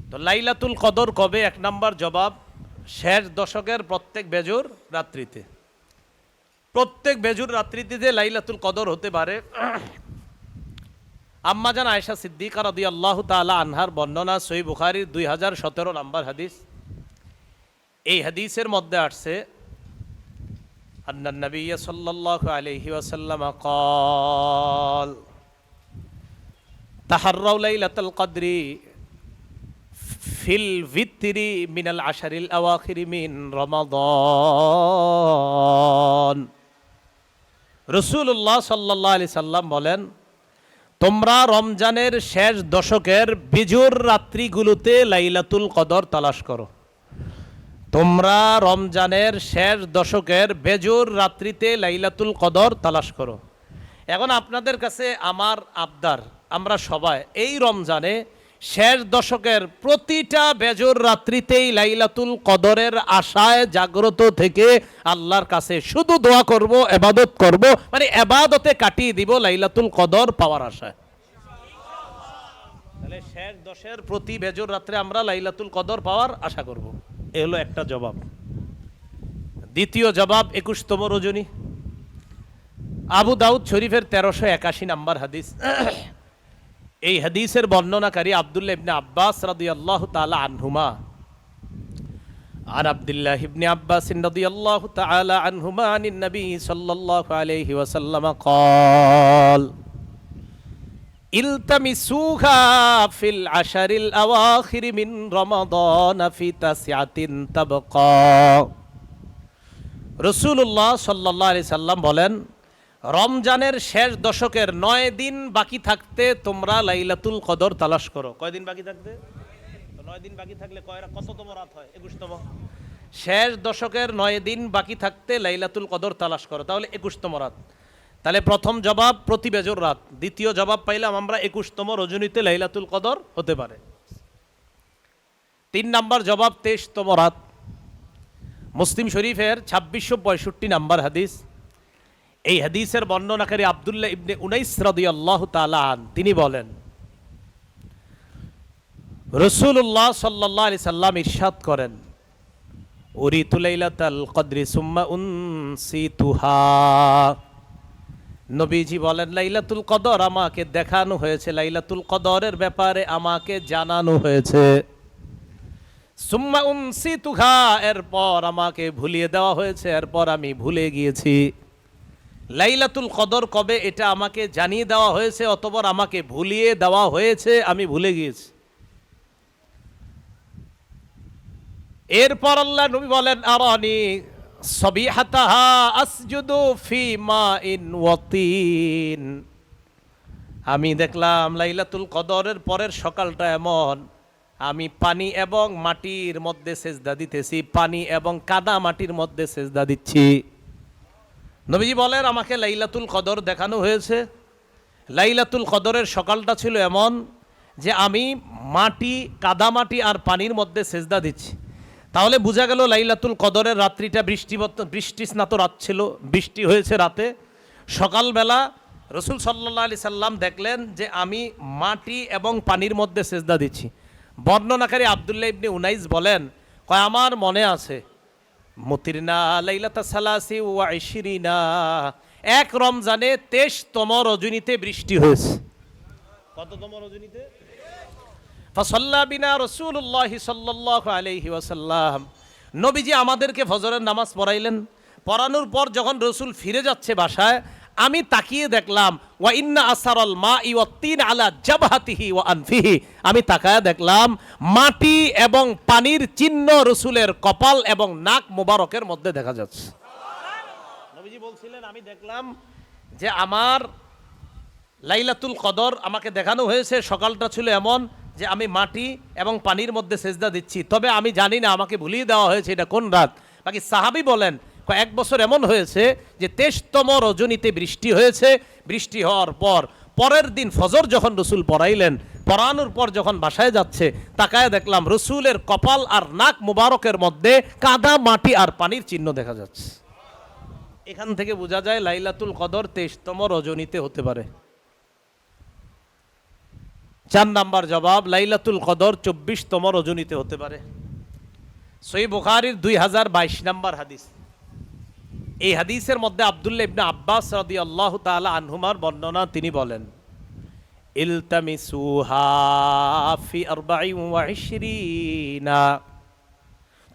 তো লাইলাতুল কদর কবে? 1 নাম্বার জবাব, শেষ দশকের প্রত্যেক বেজুর রাত্রিতে। প্রত্যেক বেজুর রাত্রিতে যে লাইলাতুল কদর হতে পারে, আম্মাজান আয়েশা সিদ্দিকা রাদিয়াল্লাহু তাআলা আনহার বর্ণনা, সহিহ বুখারীর 2017 নাম্বার হাদিস। এই হাদিসের মধ্যে আসছে, আন্নান নবী সাল্লাল্লাহু আলাইহি ওয়াসাল্লাম ক্বাল, তাহাররাউ লাইলাতুল কদরি ফিল ভিতরি মিনাল আশারিল আওয়াখিরি মিন রমাদান। রাসূলুল্লাহ সাল্লাল্লাহু আলাইহি সাল্লাম বলেন, তোমরা রমজানের শেষ দশকের বিজোর রাত্রিগুলোতে লাইলাতুল কদর তালাশ করো। তোমরা রমজানের শেষ দশকের বেজোর রাত্রিতে লাইলাতুল কদর তালাশ করো। এখন আপনাদের কাছে আমার আবদার, আমরা সবাই এই রমজানে শেষ দশকের প্রতিটা বেজোর রাত্রিতেই লাইলাতুল কদরের আশায় জাগ্রত থেকে আল্লাহর কাছে শুধু দোয়া করব, ইবাদত করব, মানে ইবাদতে কাটিয়ে দিব লাইলাতুল কদর পাওয়ার আশায়। তাহলে শেষ দশের প্রতি বেজোর রাত্রে আমরা লাইলাতুল কদর পাওয়ার আশা করব। এ হলো একটা জবাব। দ্বিতীয় জবাব 21তম রজনী, আবু দাউদ শরীফের 1381 নম্বর হাদিস। এই হাদিসের বর্ণনাকারী আব্দুল্লাহ ইবনে আব্বাস রাদিয়াল্লাহু তাআলা আনহুমা। আর আব্দুল্লাহ ইবনে আব্বাস রাদিয়াল্লাহু তাআলা আনহুমা আনিন নবী সাল্লাল্লাহু আলাইহি ওয়াসাল্লাম قال ইলতামিসুহা ফিল আশারিল আওয়াখির মিন রমাদান ফি তাসিআতিন তাবকা। রাসূলুল্লাহ সাল্লাল্লাহু আলাইহি সাল্লাম বলেন, রমজানের শেষ দশকের 9 দিন বাকি থাকতে তোমরা লাইলাতুল কদর তালাশ করো। কয় দিন বাকি থাকতে? 9 দিন বাকি থাকলে কততম রাত হয়? 21তম। শেষ দশকের 9 দিন বাকি থাকতে লাইলাতুল কদর তালাশ করো, তাহলে 21তম রাত। তাহলে প্রথম জবাব প্রতি বেজোর রাত, দ্বিতীয় জবাব পাইলাম আমরা 21তম রজনীতে লাইলাতুল কদর হতে পারে। 3 নাম্বার জবাব 23তম রাত। মুসলিম শরীফের 2665 নাম্বার হাদিস। এই হাদিসের বর্ণনাকারী আব্দুল্লাহ ইবনে উনাইস রাদিয়াল্লাহু তাআলা আন, তিনি বলেন, রাসূলুল্লাহ সাল্লাল্লাহু আলাইহি সাল্লাম ইরশাদ করেন, উরিতু লাইলাতাল কদরি সুম্মা উনসিতুহা। নবীজি বলেন, লাইলাতুল কদর আমাকে দেখানো হয়েছে, লাইলাতুল কদরের ব্যাপারে আমাকে জানানো হয়েছে। সুম্মা উনসিতুহা, এরপর আমাকে ভুলিয়ে দেওয়া হয়েছে, এরপর আমি ভুলে গিয়েছি। লাইলাতুল কদর কবে এটা আমাকে জানিয়ে দেওয়া হয়েছে, অতঃপর আমাকে ভুলিয়ে দেওয়া হয়েছে, আমি ভুলে গিয়েছি। এরপর আল্লাহ নবী বলেন, আরানি সবিহাতাহা আসজুদু ফি মাইন ওয়া তিন। আমি দেখলাম লাইলাতুল কদরের পরের সকালটা এমন, আমি পানি এবং মাটির মধ্যে সেজদা দিতেছি, পানি এবং কাদা মাটির মধ্যে সেজদা দিচ্ছি। নবীজি বলেন, আমাকে লাইলাতুল কদর দেখানো হয়েছে। লাইলাতুল কদরের সকালটা ছিল এমন যে আমি মাটি, কাদামাটি আর পানির মধ্যে সেজদা দিচ্ছি। তাহলে বোঝা গেল লাইলাতুল কদরের রাত্রিটা বৃষ্টি স্নাত রাত ছিল, বৃষ্টি হয়েছে রাতে। সকালবেলা রাসূল সাল্লাল্লাহু আলাইহি সাল্লাম দেখলেন যে আমি মাটি এবং পানির মধ্যে সেজদা দিচ্ছি। বর্ণনাকারী আব্দুল্লাহ ইবনে উনাইস বলেন, কয় আমার মনে আছে, মুতিরনা লাইলাতা সালাসি ওয়া ইশরিনা, এক রমজানে 23তম রজনীতে বৃষ্টি হয়েছে। কততম রজনীতে? ফাসাল্লা বিনা রাসূলুল্লাহ সাল্লাল্লাহু আলাইহি ওয়াসাল্লাম। নবীজি আমাদেরকে ফজরের নামাজ পড়াইলেন। পড়ানোর পর যখন রাসূল ফিরে যাচ্ছে বাসায়, আমি তাকিয়ে দেখলাম, ওয়া ইন্না আসারাল মাই ওয়া তিন আলা জাবহাতিহি ওয়া আনফিহি, আমি তাকায়া দেখলাম মাটি এবং পানির চিহ্ন রাসূলের কপাল এবং নাক মোবারকের মধ্যে দেখা যাচ্ছে। নবীজি বলছিলেন, আমি দেখলাম যে আমার লাইলাতুল কদর আমাকে দেখানো হয়েছে, সকালটা ছিল এমন যে আমি মাটি এবং পানির মধ্যে সেজদা দিচ্ছি, তবে আমি জানি না আমাকে ভুলিয়ে দেওয়া হয়েছে এটা কোন রাত। বাকি সাহাবী বলেন, এক বছর এমন হয়েছে যে 23তম রজনীতে বৃষ্টি হয়েছে। বৃষ্টি হওয়ার পর পরের দিন ফজর যখন রসুল পড়াইলেন, পড়ানোর পর যখন বাসায় যাচ্ছে, তাকায় দেখলাম রসুলের কপাল আর নাক মুবারকের মধ্যে কাদা, মাটি আর পানির চিহ্ন দেখা যাচ্ছে। এখান থেকে বোঝা যায় লাইলাতুল কদর 23তম রজনীতে হতে পারে। 4 নাম্বার জবাব, লাইলাতুল কদর 24তম রজনীতে হতে পারে। সহিহ বুখারীর 2022 নাম্বার হাদিস। এই হাদিসের মধ্যে আব্দুল্লাহ ইবনে আব্বাস রাদিয়াল্লাহু তাআলা আনহুমার বর্ণনা, তিনি বলেন, ইলতামিসুহা ফি 24,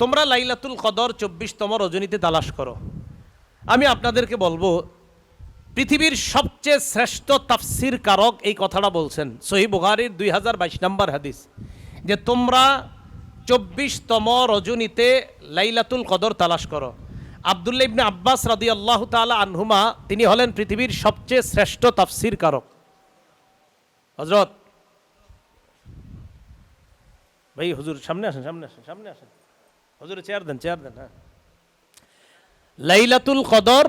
তোমরা লাইলাতুল কদর 24তম রজনীতে তালাশ করো। আমি আপনাদেরকে বলবো পৃথিবীর সবচেয়ে শ্রেষ্ঠ তাফসির কারক এই কথাটা বলছেন, সহিহ বুখারীর 2022 নম্বর হাদিস, যে তোমরা 24তম রজনীতে লাইলাতুল কদর তালাশ করো। আব্দুল্লাহ ইবনে আব্বাস রাদিয়াল্লাহু তাআলা আনহুমা তিনি হলেন পৃথিবীর সবচেয়ে শ্রেষ্ঠ তাফসির কারক। হযরত ভাই হুজুর সামনে আসেন, সামনে আসেন হুজুর, চেয়ার দেন। হ্যাঁ, লাইলাতুল কদর,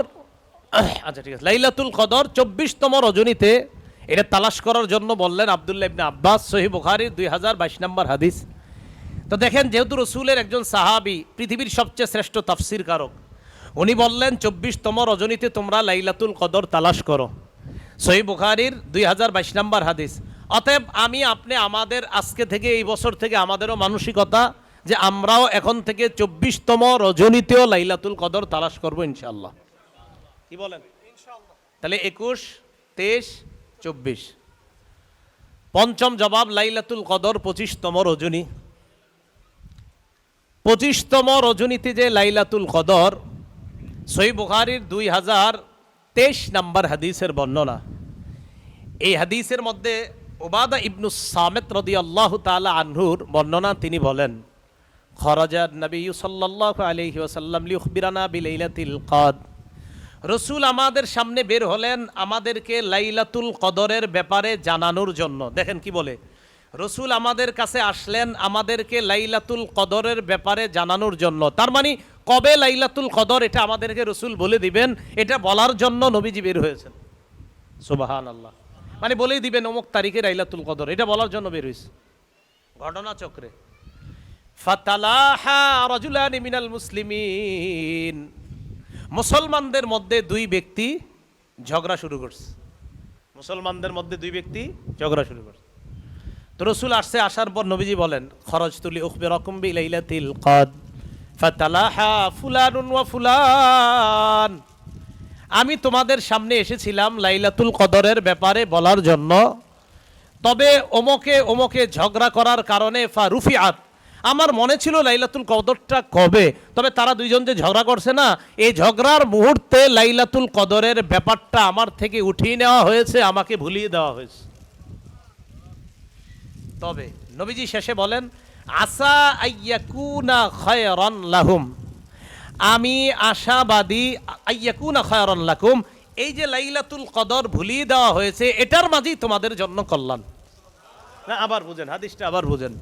আচ্ছা ঠিক আছে, লাইলাতুল কদর 24তম রজনীতে এটা তালাশ করার জন্য বললেন আব্দুল্লাহ ইবনে আব্বাস, সহিহ বুখারীর 2022 নম্বর হাদিস। তো দেখেন, যেহেতু রসুলের একজন সাহাবী, পৃথিবীর সবচেয়ে শ্রেষ্ঠ তাফসির কারক, উনি বললেন 24তম রজনীতে তোমরা লাইলাতুল কদর তালাশ করো, সহিহ বুখারীর 2022 নম্বর হাদিস। অতএব আমি আপনি আমাদের আজকে থেকে, এই বছর থেকে আমাদেরও মানসিকতা যে আমরাও এখন থেকে 24তম রজনীতেও লাইলাতুল কদর তালাশ করবো ইনশাআল্লাহ। কি বলেন? তাহলে 21, 23, 24। পঞ্চম জবাব, লাইলাতুল কদর 25তম রজনী। 25তম রজনীতে যে লাইলাতুল কদর, সহিহ বুখারীর 2023 নম্বর হাদিসের বর্ণনা। এই হাদিসের মধ্যে উবাদা ইবনুস সামিত রাদিয়াল্লাহু তাআলা আনহুর বর্ণনা, তিনি বলেন, খরাজা নবী সাল্লাল্লাহু আলাইহি ওয়াসাল্লাম লিউখবিরানা বিলাইলাতিল কদর। রসুল আমাদের সামনে বের হলেন আমাদেরকে লাইলাতুল কদরের ব্যাপারে জানানোর জন্য। দেখেন কি বলে, রসুল আমাদের কাছে আসলেন আমাদেরকে লাইলাতুল কদরের ব্যাপারে জানানোর জন্য। তার মানে কবে লাইলাতুল কদর এটা আমাদেরকে রসুল বলে দিবেন, এটা বলার জন্য নবীজি বের হয়েছেন। সুবহানাল্লাহ। মানে বলেই দিবেন অমুক তারিখে লাইলাতুল কদর, এটা বলার জন্য বের হয়েছে। ঘটনা চক্রে ফাতালাহা রাজুলানি মিনাল মুসলিমিন, মুসলমানদের মধ্যে দুই ব্যক্তি ঝগড়া শুরু করছে। মুসলমানদের মধ্যে দুই ব্যক্তি ঝগড়া শুরু করছে। তো রসুল আসছে, আসার পর নবীজি বলেন, খরজতু লিউখবিরাকুম বিলাইলাতিল কদর ফাতালাহা ফুলানুন ওয়া ফুলান, আমি তোমাদের সামনে এসেছিলাম লাইলাতুল কদরের ব্যাপারে বলার জন্য, তবে ওমকে ওমকে ঝগড়া করার কারণে ফারুফিআত, আমার মনে ছিল লাইলাতুল কদরটা কবে, তবে তারা দুইজন যে ঝগড়া করছে না, এই ঝগড়ার মুহূর্তে লাইলাতুল কদরের ব্যাপারটা আমার থেকে উঠিয়ে নেওয়া হয়েছে, আমাকে ভুলিয়ে দেওয়া হয়েছে। তবে নবীজি শেষে বলেন, আসা আইয়াকুনা খায়রান লাহুম, আমি আশাবাদী, আইয়াকুনা খায়রান লাকুম, এই যে লাইলাতুল কদর ভুলিয়ে দেওয়া হয়েছে এটার মাঝেই তোমাদের জন্য কল্যাণ। না, আবার বুঝেন হাদিসটা, আবার বুঝেন।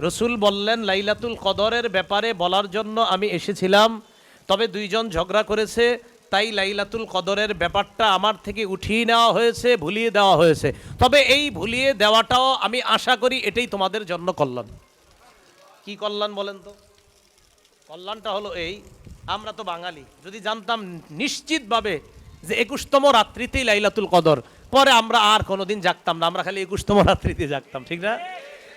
রসুল বললেন লাইলাতুল কদরের ব্যাপারে বলার জন্য আমি এসেছিলাম, তবে দুইজন ঝগড়া করেছে, তাই লাইলাতুল কদরের ব্যাপারটা আমার থেকে উঠিয়ে নেওয়া হয়েছে, ভুলিয়ে দেওয়া হয়েছে। তবে এই ভুলিয়ে দেওয়াটাও আমি আশা করি এটাই তোমাদের জন্য কল্যাণ। কি কল্যাণ বলেন তো? কল্যাণটা হলো এই, আমরা তো বাঙালি, যদি জানতাম নিশ্চিতভাবে যে 21তম রাত্রিতেই লাইলাতুল কদর, পরে আমরা আর কোনোদিন জাগতাম না, আমরা খালি 21তম রাত্রিতে জাগতাম, ঠিক না?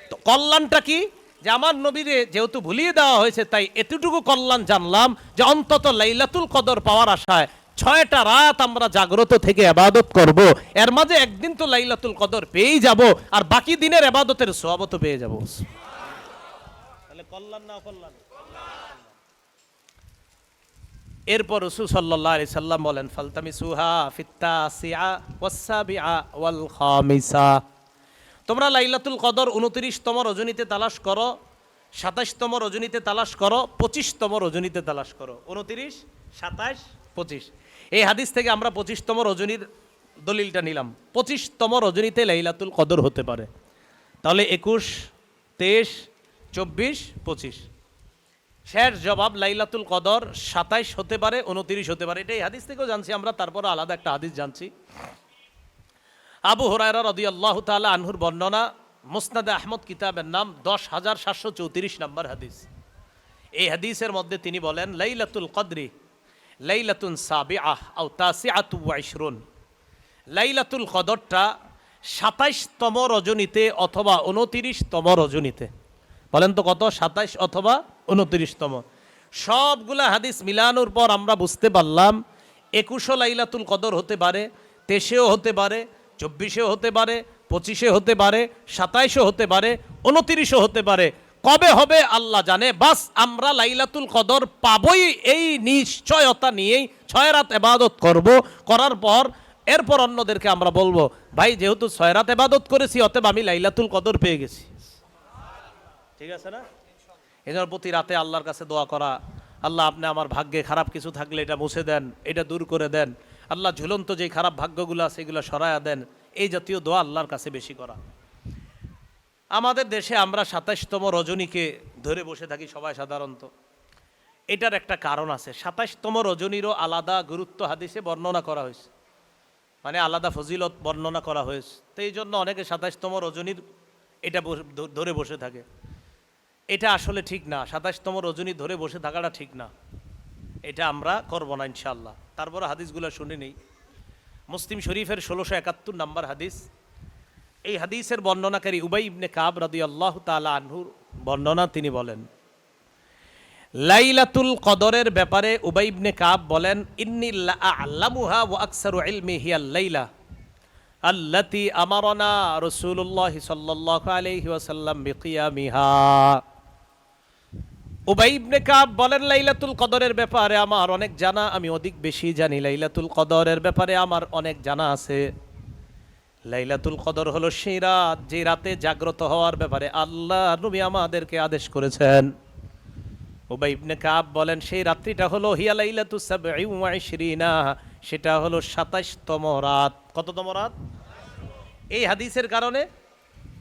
তো কল্যাণটা কি? যে আমার নবীরে যেহেতু ভুলিয়ে দেওয়া হয়েছে, তাই এতটুকু কল্যাণ জানলাম যে অন্তত লাইলাতুল কদর পাওয়ার আশায় 6টা রাত আমরা জাগ্রত থেকে ইবাদত করব, এর মাঝে একদিন তো লাইলাতুল কদর পেয়েই যাব, আর বাকি দিনের ইবাদতের সওয়াবও তো পেয়ে যাব। তাহলে কল্যাণ না কল্যাণ? এরপর রাসূল সাল্লাল্লাহু আলাইহি সাল্লাম বলেন, ফালতামিসুহা ফিত্তাসিআ ওয়াস-সাবিআ ওয়াল খামিসা, তোমরা লাইলাতুল কদর 29তম রজনীতে তালাশ করো, 27তম রজনীতে তালাশ করো, 25তম রজনীতে তালাশ করো। 29, 27, 25। এই হাদিস থেকে আমরা 25তম রজনীর দলিলটা নিলাম। 25তম রজনীতে লাইলাতুল কদর হতে পারে। তাহলে 21, 23, 24, 25। শেষ জবাব, লাইলাতুল কদর 27 হতে পারে, 29 হতে পারে। এটা এই হাদিস থেকেও জানছি আমরা, তারপর আলাদা একটা হাদিস জানছি। আবু হুরায়রা রাদিয়াল্লাহু তাআলা আনহুর বর্ণনা, মুসনাদে আহমদ কিতাবের নাম 10734 নম্বর হাদিস। এই হাদিসের মধ্যে তিনি বলেন, লাইলাতুল কদরি লাইলাতুন সাবিআহ আও তাসিআতু ওয়া 20, লাইলাতুল কদরটা 27তম রজনীতে অথবা 29তম রজনীতে। বলেন তো কত? 27 অথবা 29তম। সবগুলা হাদিস মিলানোর পর আমরা বুঝতে পারলাম 21 লাইলাতুল কদর হতে পারে, 23 হতে পারে, 24 হতে পারে, 25 হতে পারে, 27 হতে পারে, 29 হতে পারে। কবে হবে আল্লাহ জানে। বাস আমরা লাইলাতুল কদর পাবই এই নিশ্চয়তা নিয়েই 6 রাত ইবাদত করব, করার পর এরপর অন্যদেরকে আমরা বলবো, ভাই যেহেতু 6 রাত ইবাদত করেছি, অতএব আমি লাইলাতুল কদর পেয়ে গেছি। ঠিক আছে না? এজন্য প্রতি রাতে আল্লাহর কাছে দোয়া করা, আল্লাহ আপনি আমার ভাগ্যে খারাপ কিছু থাকলে এটা মুছে দেন, এটা দূর করে দেন, আল্লাহ ঝুলন্ত যে খারাপ ভাগ্যগুলো আছে এগুলো সরায়া দেন, এই জাতীয় দোয়া আল্লাহর কাছে বেশি করা। আমাদের দেশে আমরা 27তম রজনীকে ধরে বসে থাকি সবাই সাধারণত। এটার একটা কারণ আছে, 27তম রজনীরও আলাদা গুরুত্ব হাদিসে বর্ণনা করা হয়েছে, মানে আলাদা ফজিলত বর্ণনা করা হয়েছে। তো এই জন্য অনেকে 27তম রজনীর এটা ধরে বসে থাকে। এটা আসলে ঠিক না, 27তম রজনী ধরে বসে থাকাটা ঠিক না, এটা আমরা করব না ইনশাআল্লাহ। তারপর হাদিসগুলো শুনে নেই। মুসলিম শরীফের 1671 নম্বর হাদিস। এই হাদিসের বর্ণনাকারী উবাই ইবনে কাব রাদিয়াল্লাহু তাআলা আনহুর বর্ণনা। তিনি বলেন, লাইলাতুল কদরের ব্যাপারে উবাই ইবনে কাব বলেন, ইন্নী লা আ'লামুহা ওয়া আকসারু ইলমি হিয়াল লাইলা আল্লাতী আমারানা রাসূলুল্লাহ সাল্লাল্লাহু আলাইহি ওয়াসাল্লাম বিকিয়ামিহা। উবাই ইবনে কাব বলেন, লাইলাতুল কদরের ব্যাপারে আমার অনেক জানা, আমি অধিক বেশি জানি। লাইলাতুল কদরের ব্যাপারে আমার অনেক জানা আছে। লাইলাতুল কদর হলো সেই রাত যে রাতে জাগ্রত হওয়ার ব্যাপারে আল্লাহ নবী আমাদেরকে আদেশ করেছেন। উবাই ইবনে কাব বলেন, সেই রাত্রিটা হলো হিয়া লাইলাতুস সাবঈ ওয়া ইশরিনা, সেটা হলো 27তম রাত। কততম রাত? এই হাদিসের কারণে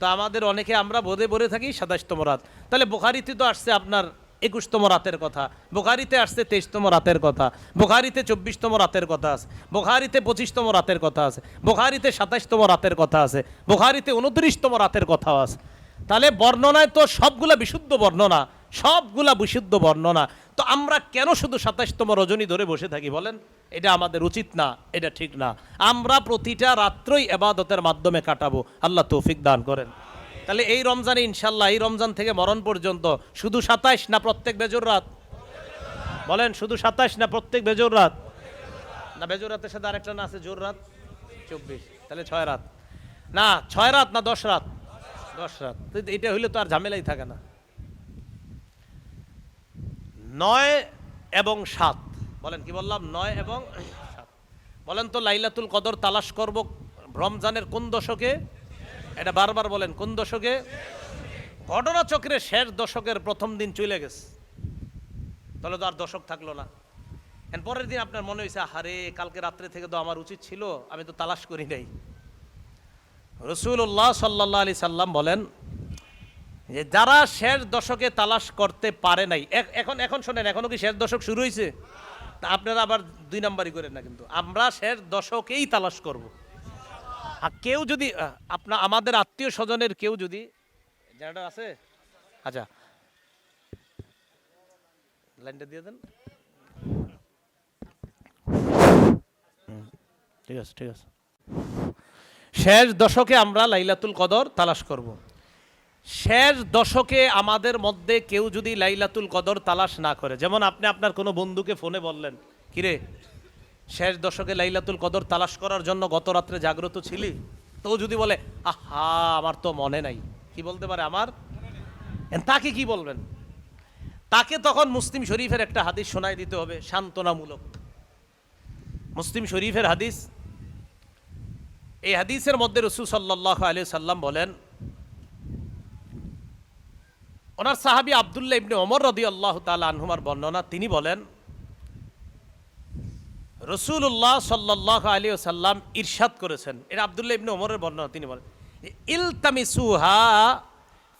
তো আমাদের অনেকে আমরা বোধে বলে থাকি 27তম রাত। তাহলে বুখারীতে তো আসছে আপনার 21তম রাতের কথা, বুখারীতে আসছে 23তম রাতের কথা, বুখারীতে 24তম রাতের কথা আছে, বুখারীতে 25তম রাতের কথা আছে, বুখারীতে 27তম রাতের কথা আছে, বুখারীতে 29তম রাতের কথাও আছে। তাহলে বর্ণনায় তো সবগুলা বিশুদ্ধ বর্ণনা, সবগুলা বিশুদ্ধ বর্ণনা। তো আমরা কেন শুধু 27তম রজনী ধরে বসে থাকি বলেন? এটা আমাদের উচিত না, এটা ঠিক না। আমরা প্রতিটা রাত্রই ইবাদতের মাধ্যমে কাটাবো, আল্লাহ তৌফিক দান করেন। তাহলে এই রমজানে ইনশাল্লাহ, এই রমজান থেকে মরণ পর্যন্ত শুধু 27 না প্রত্যেক বেজোর রাত? বলেন, শুধু 27 না প্রত্যেক বেজোর রাত? না বেজোর রাতের সাথে আরেকটা না আছে জোর রাত, 24, তাহলে 6 রাত। না 6 রাত না 10 রাত? 10 রাত। এটা হইলে তো আর ঝামেলাই থাকে না। 9 এবং 7, বলেন কি বললাম? 9 এবং 7। বলেন তো লাইলাতুল কদর তালাশ করব রমজানের কোন দশকে? এটা বারবার বলেন, কোন দশকে? ঘটনা চক্রের শেষ দশকের প্রথম দিন চলে গেছে, তাহলে তো আর দশক থাকলো না। পরের দিন আপনার মনে হয়েছে, আরে কালকে রাত্রে থেকে তো আমার উচিত ছিল, আমি তো তালাশ করি নাই। রাসূলুল্লাহ সাল্লাল্লাহু আলাইহি সাল্লাম বলেন যে যারা শেষ দশকে তালাশ করতে পারে নাই, এখন এখন শোনেন, এখনো কি শেষ দশক শুরু হয়েছে? তা আপনারা আবার 2 নাম্বারই করেন না, কিন্তু আমরা শেষ দশকেই তালাশ করব। আর কেউ যদি আমাদের আত্মীয় স্বজনের কেউ যদি জেনারেটর আছে, আচ্ছা লাইনটা দিয়ে দেন। ঠিক আছে, ঠিক আছে। শেষ দশকে আমরা লাইলাতুল কদর তালাশ করব। শেষ দশকে আমাদের মধ্যে কেউ যদি লাইলাতুল কদর তালাশ না করে, যেমন আপনি আপনার কোনো বন্ধুকে ফোনে বললেন, কিরে শেষ দশকে লাইলাতুল কদর তালাশ করার জন্য গত রাত্রে জাগ্রত ছিলি? তো যদি বলে, আহা আমার তো মনে নাই, কি বলতে পারে? আমার, তাকে কি বলবেন? তাকে তখন মুসলিম শরীফের একটা হাদিস শোনাই দিতে হবে, সান্ত্বনামূলক। মুসলিম শরীফের হাদিস, এই হাদিসের মধ্যে রাসূল সাল্লাল্লাহু আলাইহি সাল্লাম বলেন, ওনার সাহাবী আব্দুল্লাহ ইবনে ওমর রাদিয়াল্লাহু তাআলা আনহুমার বর্ণনা। তিনি বলেন, রাসূলুল্লাহ সাল্লাল্লাহু আলাইহি ওয়াসাল্লাম ইরশাদ করেছেন, এটা আব্দুল্লাহ ইবনে ওমরের বর্ণনা। তিনি বলেন, ইলতামিসুহা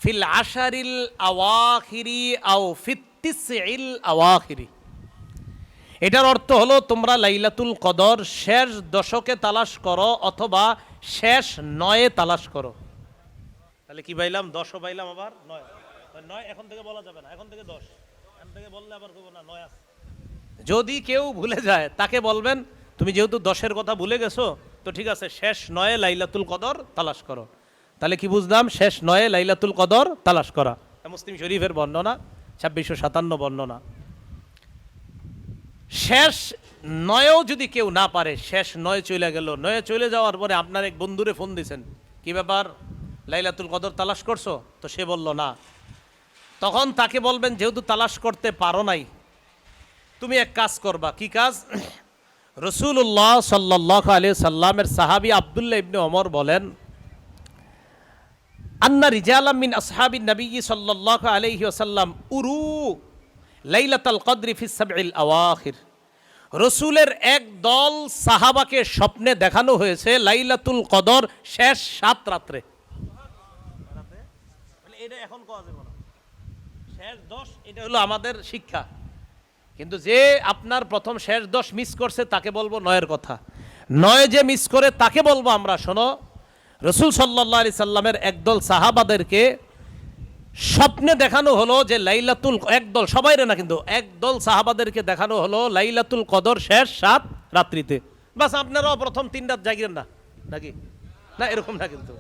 ফিল আশারিল আওয়াখিরি আও ফিত তিসইল আওয়াখিরি। এটার অর্থ হলো, তোমরা লাইলাতুল কদর শেষ দশকে তালাশ করো অথবা শেষ 9-এ তালাশ করো। তাহলে কি পাইলাম? 10ও পাইলাম, আবার 9 এখন থেকে বলা যাবে না, এখন থেকে 10, এখন থেকে বললে আবার কইব না 9 আছে। যদি কেউ ভুলে যায় তাকে বলবেন, তুমি যেহেতু 10-এর কথা ভুলে গেছো, তো ঠিক আছে শেষ 9-এ লাইলাতুল কদর তালাশ করো। তাহলে কি বুঝলাম? শেষ 9-এ লাইলাতুল কদর তালাশ করা। মুসলিম শরীফের বর্ণনা, 2657 বর্ণনা। শেষ 9-এও যদি কেউ না পারে, শেষ 9 চলে গেল, 9 চলে যাওয়ার পরে আপনার এক বন্ধুরে ফোন দিয়েছেন, কি ব্যাপার লাইলাতুল কদর তালাশ করছো? তো সে বলল না। তখন তাকে বলবেন, যেহেতু তালাশ করতে পারো নাই, তুমি এক কাজ করবা। কি কাজ? রাসূলুল্লাহ সাল্লাল্লাহু আলাইহি সাল্লামের সাহাবী আব্দুল্লাহ ইবনে ওমর বলেন, আন্না রিজালাম মিন আসহাবিন নবী সাল্লাল্লাহু আলাইহি ওয়াসাল্লাম উরু লাইলাতুল কদরি ফিস সাবইল আওয়াখির। রসুলের এক দল সাহাবাকে স্বপ্নে দেখানো হয়েছে লাইলাতুল কদর শেষ 7 রাত্রে। এটা এখন কোয়া যাবে না, শেষ 10 এটা হলো আমাদের শিক্ষা। কিন্তু যে আপনার প্রথম শেষ 10 মিস করছে তাকে বলবো 9-এর কথা। 9 যে মিস করে তাকে বলবো আমরা, শোনো, রসুল সাল্লাল্লাহু আলাইহি সাল্লামের একদল সাহাবাদেরকে স্বপ্নে দেখানো হলো যে লাইলাতুল, একদল, সবাই না কিন্তু একদল সাহাবাদেরকে দেখানো হলো লাইলাতুল কদর শেষ 7 রাত্রিতে। বাস আপনারাও প্রথম 3 রাত জাগিরেন না নাকি? না, এরকম না কিন্তু।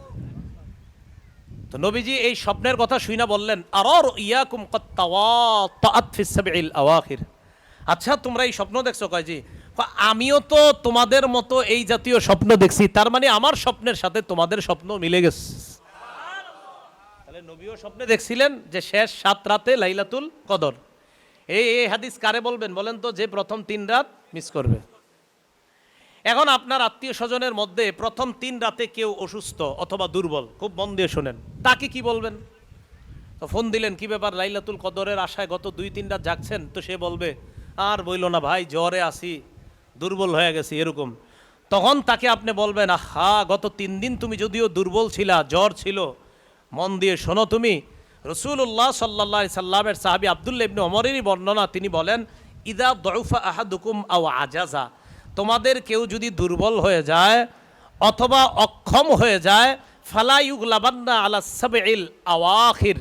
তো নবীজি এই স্বপ্নের কথা শুইনা বললেন, আরার ইয়াকুম ক্বাত তাওয়াতাত ফিস সাবইল আওয়াখির। আচ্ছা, তোমরা এই স্বপ্ন দেখছো? কয় জি। আমিও তো তোমাদের মতো এই জাতীয় স্বপ্ন দেখছি, তার মানে আমার স্বপ্নের সাথে তোমাদের স্বপ্ন মিলে গেছে। তাহলে নবীও স্বপ্নে দেখছিলেন যে শেষ 7 রাতে লাইলাতুল কদর। এই হাদিস কারে বলবেন বলেন তো, যে প্রথম 3 রাত মিস করবে। এখন আপনার আত্মীয় স্বজনের মধ্যে প্রথম 3 রাতে কেউ অসুস্থ অথবা দুর্বল, খুব মন দিয়ে শোনেন, তাকে কি বলবেন? তো ফোন দিলেন, কি ব্যাপার, লাইলাতুল কদরের আশায় গত 2-3 রাত জাগছেন? তো সে বলবে, আর বইল না ভাই, জ্বরে আসি, দুর্বল হয়ে গেছি, এরকম। তখন তাকে আপনি বলবেন, আহা, গত 3 দিন তুমি যদিও দুর্বল ছিলা, জ্বর ছিল, মন দিয়ে শোনো তুমি, রাসূলুল্লাহ সাল্লাল্লাহু আলাইহি সাল্লামের সাহাবী আব্দুল্লাহ ইবনে ওমরেরই বর্ণনা, তিনি বলেন, ইদা দুফা আহাদুকুম আও আজাজা, তোমাদের কেউ যদি দুর্বল হয়ে যায় অথবা অক্ষম হয়ে যায়, ফালা ইউগলাবান্না আলা সাবইল আওয়াখির,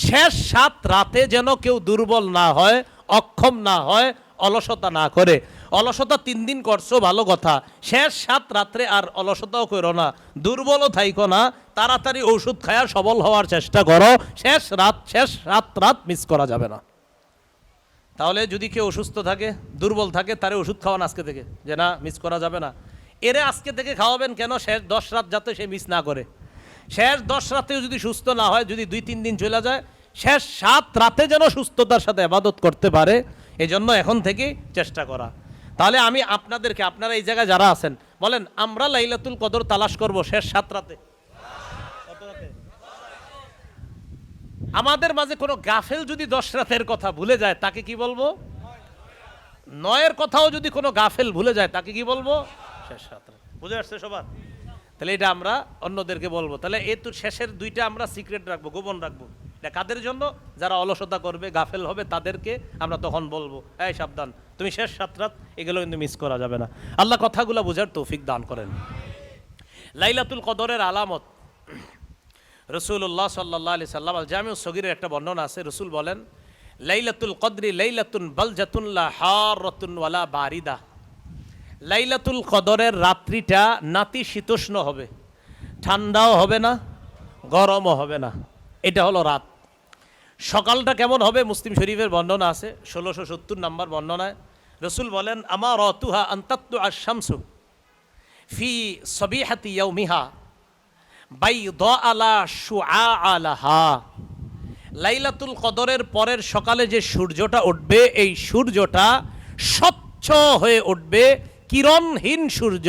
শেষ 7 রাতে যেন কেউ দুর্বল না হয়, অক্ষম না হয়, অলসতা না করে। অলসতা 3 দিন করছো ভালো কথা, শেষ 7 রাত্রে আর অলসতাও করো না, দুর্বলও থাইকো না, তাড়াতাড়ি ওষুধ খায়া সবল হওয়ার চেষ্টা করো। শেষ 7 রাত মিস করা যাবে না। তাহলে যদি কেউ অসুস্থ থাকে, দুর্বল থাকে, তারে ওষুধ খাওয়ান আজকে থেকে, যে না, মিস করা যাবে না। এরে আজকে থেকে খাওয়াবেন কেন? শেষ 10 রাত যাতে সে মিস না করে। শেষ 10 রাতেও যদি সুস্থ না হয়, যদি 2-3 দিন চলে যায়, শেষ 7 রাতে যেন সুস্থতার সাথে ইবাদত করতে পারে, এজন্য এখন থেকে চেষ্টা করা। তাহলে আমি আপনাদেরকে, আপনারা এই জায়গায় যারা আছেন, বলেন, আমরা লাইলাতুল কদর তালাশ করব শেষ 7 রাতে। আমাদের মাঝে কোনো গাফেল যদি 10 রাতের কথা ভুলে যায়, তাকে কি বলবো? 9-এর কথাও যদি কোনো গাফেল ভুলে যায়, তাকে কি বলবো? শেষ 7 রাত। বুঝে আসছে সবার? তাহলে এটা আমরা অন্যদেরকে বলবো। তাহলে এই তো শেষের 2টা আমরা সিক্রেট রাখবো, গোপন রাখবো। এটা কাদের জন্য? যারা অলসতা করবে, গাফেল হবে, তাদেরকে আমরা তখন বলবো, এই সাবধান, তুমি শেষ 7 রাত এগুলো কিন্তু মিস করা যাবে না। আল্লাহ কথাগুলো বোঝার তৌফিক দান করেন। লাইলাতুল কদরের আলামত, রাসূলুল্লাহ সাল্লাল্লাহু আলাইহি সাল্লাম আল জামিউস সগীরের একটা বর্ণনা আছে। রাসূল বলেন, লাইলাতুল কদরি লাইলাতুন বালজাতুন লা হারাতুন ওয়ালা বারিদা। লাইলাতুল কদরের রাত্রিটা নাতিশীতোষ্ণ হবে, ঠান্ডাও হবে না, গরমও হবে না, এটা হলো রাত। সকালটা কেমন হবে? মুসলিম শরীফের বর্ণনা আছে, 1670 নম্বর বর্ণনায় রাসূল বলেন, আমার রতুহা আনতাত্তু আশ-শামসু ফি সবিহাতি ইয়াউমিহা বাইদা আলা শুআআ লাহা। লাইলাতুল কদরের পরের সকালে যে সূর্যটা উঠবে, এই সূর্যটা স্বচ্ছ হয়ে উঠবে, কিরণহীন সূর্য,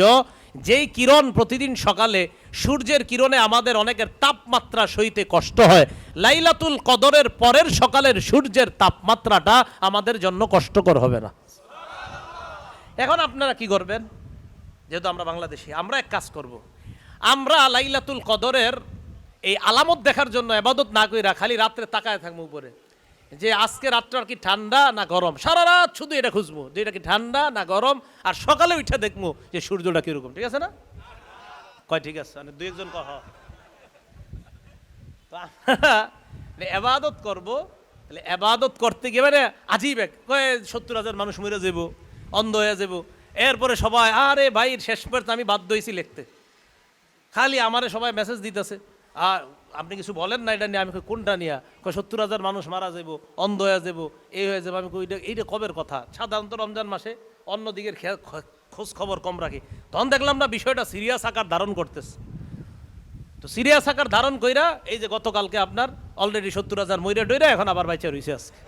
যেই কিরণ প্রতিদিন সকালে সূর্যের কিরণে আমাদের অনেকের তাপমাত্রা সইতে কষ্ট হয়, লাইলাতুল কদরের পরের সকালের সূর্যের তাপমাত্রাটা আমাদের জন্য কষ্টকর হবে না। এখন আপনারা কি করবেন? যেহেতু আমরা বাংলাদেশি, আমরা এক কাজ করব, আমরা লাইলাতুল কদরের এই আলামত দেখার জন্য ইবাদত না কইরা খালি রাত্রে তাকায় থাকবো উপরে, যে আজকে রাতটা কি ঠান্ডা না গরম, সারা রাত শুধু এটা খুঁজবো যে এটা কি ঠান্ডা না গরম, আর সকালে উঠে দেখবো যে সূর্যটা কিরকম। ঠিক আছে না? কয় ঠিক আছে, মানে 2-1 জন কহ। তো আমরা ইবাদত করবো, তাহলে ইবাদত করতে গিয়ে মানে আজীব এক, কয় 70,000 মানুষ মরে যাবো, অন্ধ হয়ে যাবো, এরপরে সবাই, আরে ভাই শেষ পর্যন্ত আমি বাধ্য হয়েছি লিখতে, খালি আমারে সবাই মেসেজ দিতেছে, আর আপনি কিছু বলেন না এটা নিয়ে। আমি কোনটা নিয়ে? 70,000 মানুষ মারা যাবো, অন্ধ হয়ে যাবো, এই হয়ে যাবো। আমি এইটা কবের কথা? সাধারণত রমজান মাসে অন্যদিকের খোঁজ খবর কম রাখি। তখন দেখলাম না বিষয়টা সিরিয়াস আকার ধারণ করতেছে। তো সিরিয়াস আকার ধারণ কইরা এই যে গতকালকে আপনার অলরেডি 70,000 মইরা ডইরা এখন আবার বাইচা রইছে আজকে।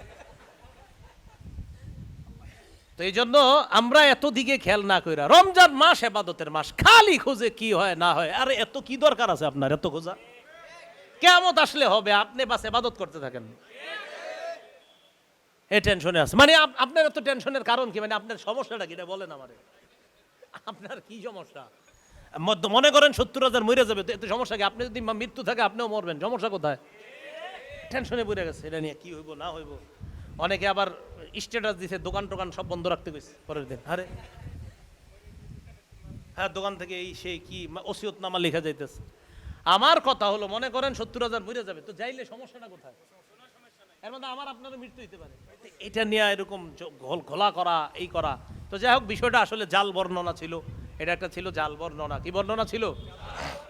তো তো এই জন্য আমরা এত দিকে খেয়াল না কইরা, রমজান মাস ইবাদতের মাস, খালি খোঁজে কি হয় না হয়। আরে এত কি দরকার আছে আপনার এত খোঁজা? কিয়ামত আসলে হবে, আপনি বাস ইবাদত করতে থাকেন। এই টেনশনে আছে মানে আপনার এত টেনশনের কারণ কি? মানে আপনার সমস্যাটা কি বলেন আমারে, আপনার কি সমস্যা? মনে করেন 70,000 মরে যাবে, তো এত সমস্যা কি? আপনি যদি মৃত্যু থাকে আপনিও মরবেন, সমস্যা কোথায়? টেনশনে পড়ে গেছে এটা নিয়ে কি হইব না হইব। অনেকে আবার স্ট্যাটাস দিছে দোকান টোকান সব বন্ধ রাখতে গেছে পরের দিন। আরে হ্যাঁ, দোকান থেকে এই সেই কি ওসিয়তনামা লেখা যাইতেছে। আমার কথা হলো, মনে করেন 70,000 মরে যাবে, তো যাইলে সমস্যাটা কোথায়? এর মধ্যে আমার আপনারও মৃত্যু হইতে পারে। এটা নিয়ে এরকম ঘোলা করা, এই করা। তো যাই হোক, বিষয়টা আসলে জাল বর্ণনা ছিল। এটা একটা ছিল জাল বর্ণনা। কি বর্ণনা ছিল?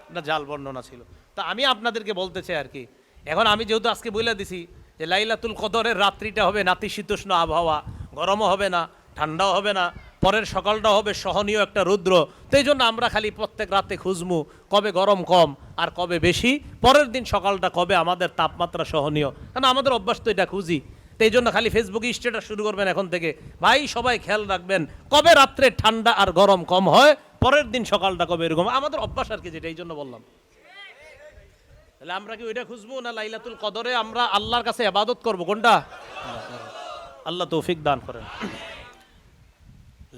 এটা জাল বর্ণনা ছিল। তা আমি আপনাদেরকে বলতে চাই আর কি, এখন আমি যেহেতু আজকে বলে দিছি যে লাইলাতুল কদরের রাত্রিটা হবে নাতিশীতোষ্ণ আবহাওয়া, গরমও হবে না, ঠান্ডাও হবে না, পরের সকালটা হবে সহনীয় একটা রৌদ্র। তো এই জন্য আমরা খালি প্রত্যেক রাতে খুঁজমু কবে গরম কম আর কবে বেশি, পরের দিন সকালটা কবে আমাদের তাপমাত্রা সহনীয়, কারণ আমাদের অভ্যাস তো এটা খুঁজি। তো এই জন্য খালি ফেসবুকে স্ট্যাটাস শুরু করবেন এখন থেকে, ভাই সবাই খেয়াল রাখবেন কবে রাত্রে ঠান্ডা আর গরম কম হয়, পরের দিন সকালটা কবে এরকম, আমাদের অভ্যাস আর কি, যেটা এই জন্য বললাম। তাহলে আমরা কি ওইটা খুঁজবো না লাইলাতুল কদরে আমরা আল্লাহর কাছে ইবাদত করব? কোনটা? আল্লাহ তৌফিক দান করেন।